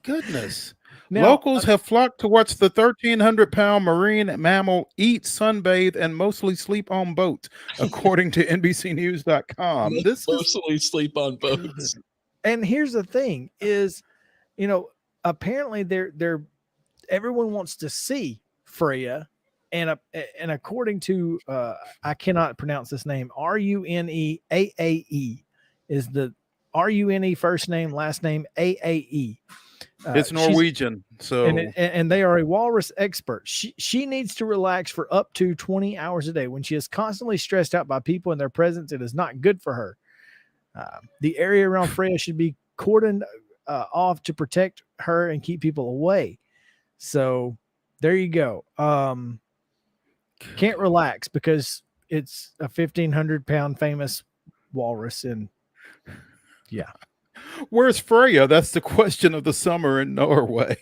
Goodness. Now, Locals have flocked to watch the 1,300-pound marine mammal eat, sunbathe, and mostly sleep on boats, according to NBCNews.com. This is Mostly sleep on boats. and here's the thing: is apparently they're everyone wants to see Freya, and according to I cannot pronounce this name. Runeaae is the Rune first name, last name Aae. it's Norwegian, so and they are a walrus expert. She needs to relax for up to 20 hours a day. When she is constantly stressed out by people and their presence, it is not good for her. The area around Freya should be cordoned off to protect her and keep people away. So there you go. Can't relax because it's a 1,500-pound famous walrus, and yeah. Where's Freya? That's the question of the summer in Norway.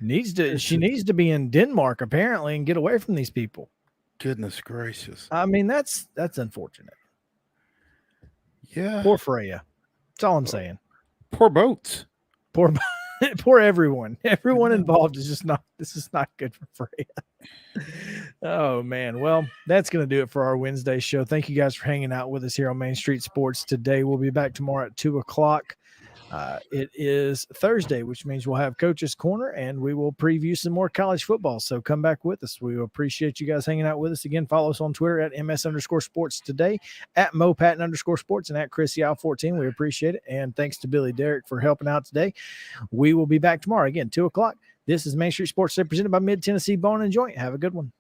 She needs to be in Denmark apparently and get away from these people. Goodness gracious. I mean, that's unfortunate. Yeah. Poor Freya. That's all I'm saying. Poor boats. Poor everyone. Everyone involved is just not. This is not good for Freya. Oh man. Well, that's going to do it for our Wednesday show. Thank you guys for hanging out with us here on Main Street Sports today. We'll be back tomorrow at 2:00. It is Thursday, which means we'll have Coach's Corner and we will preview some more college football. So come back with us. We appreciate you guys hanging out with us. Again, follow us on Twitter at @MS_sports today, at @MoPatton_sports, and at ChrisYao14. We appreciate it. And thanks to Billy Derrick for helping out today. We will be back tomorrow again, 2:00. This is Main Street Sports Today, presented by Mid Tennessee Bone and Joint. Have a good one.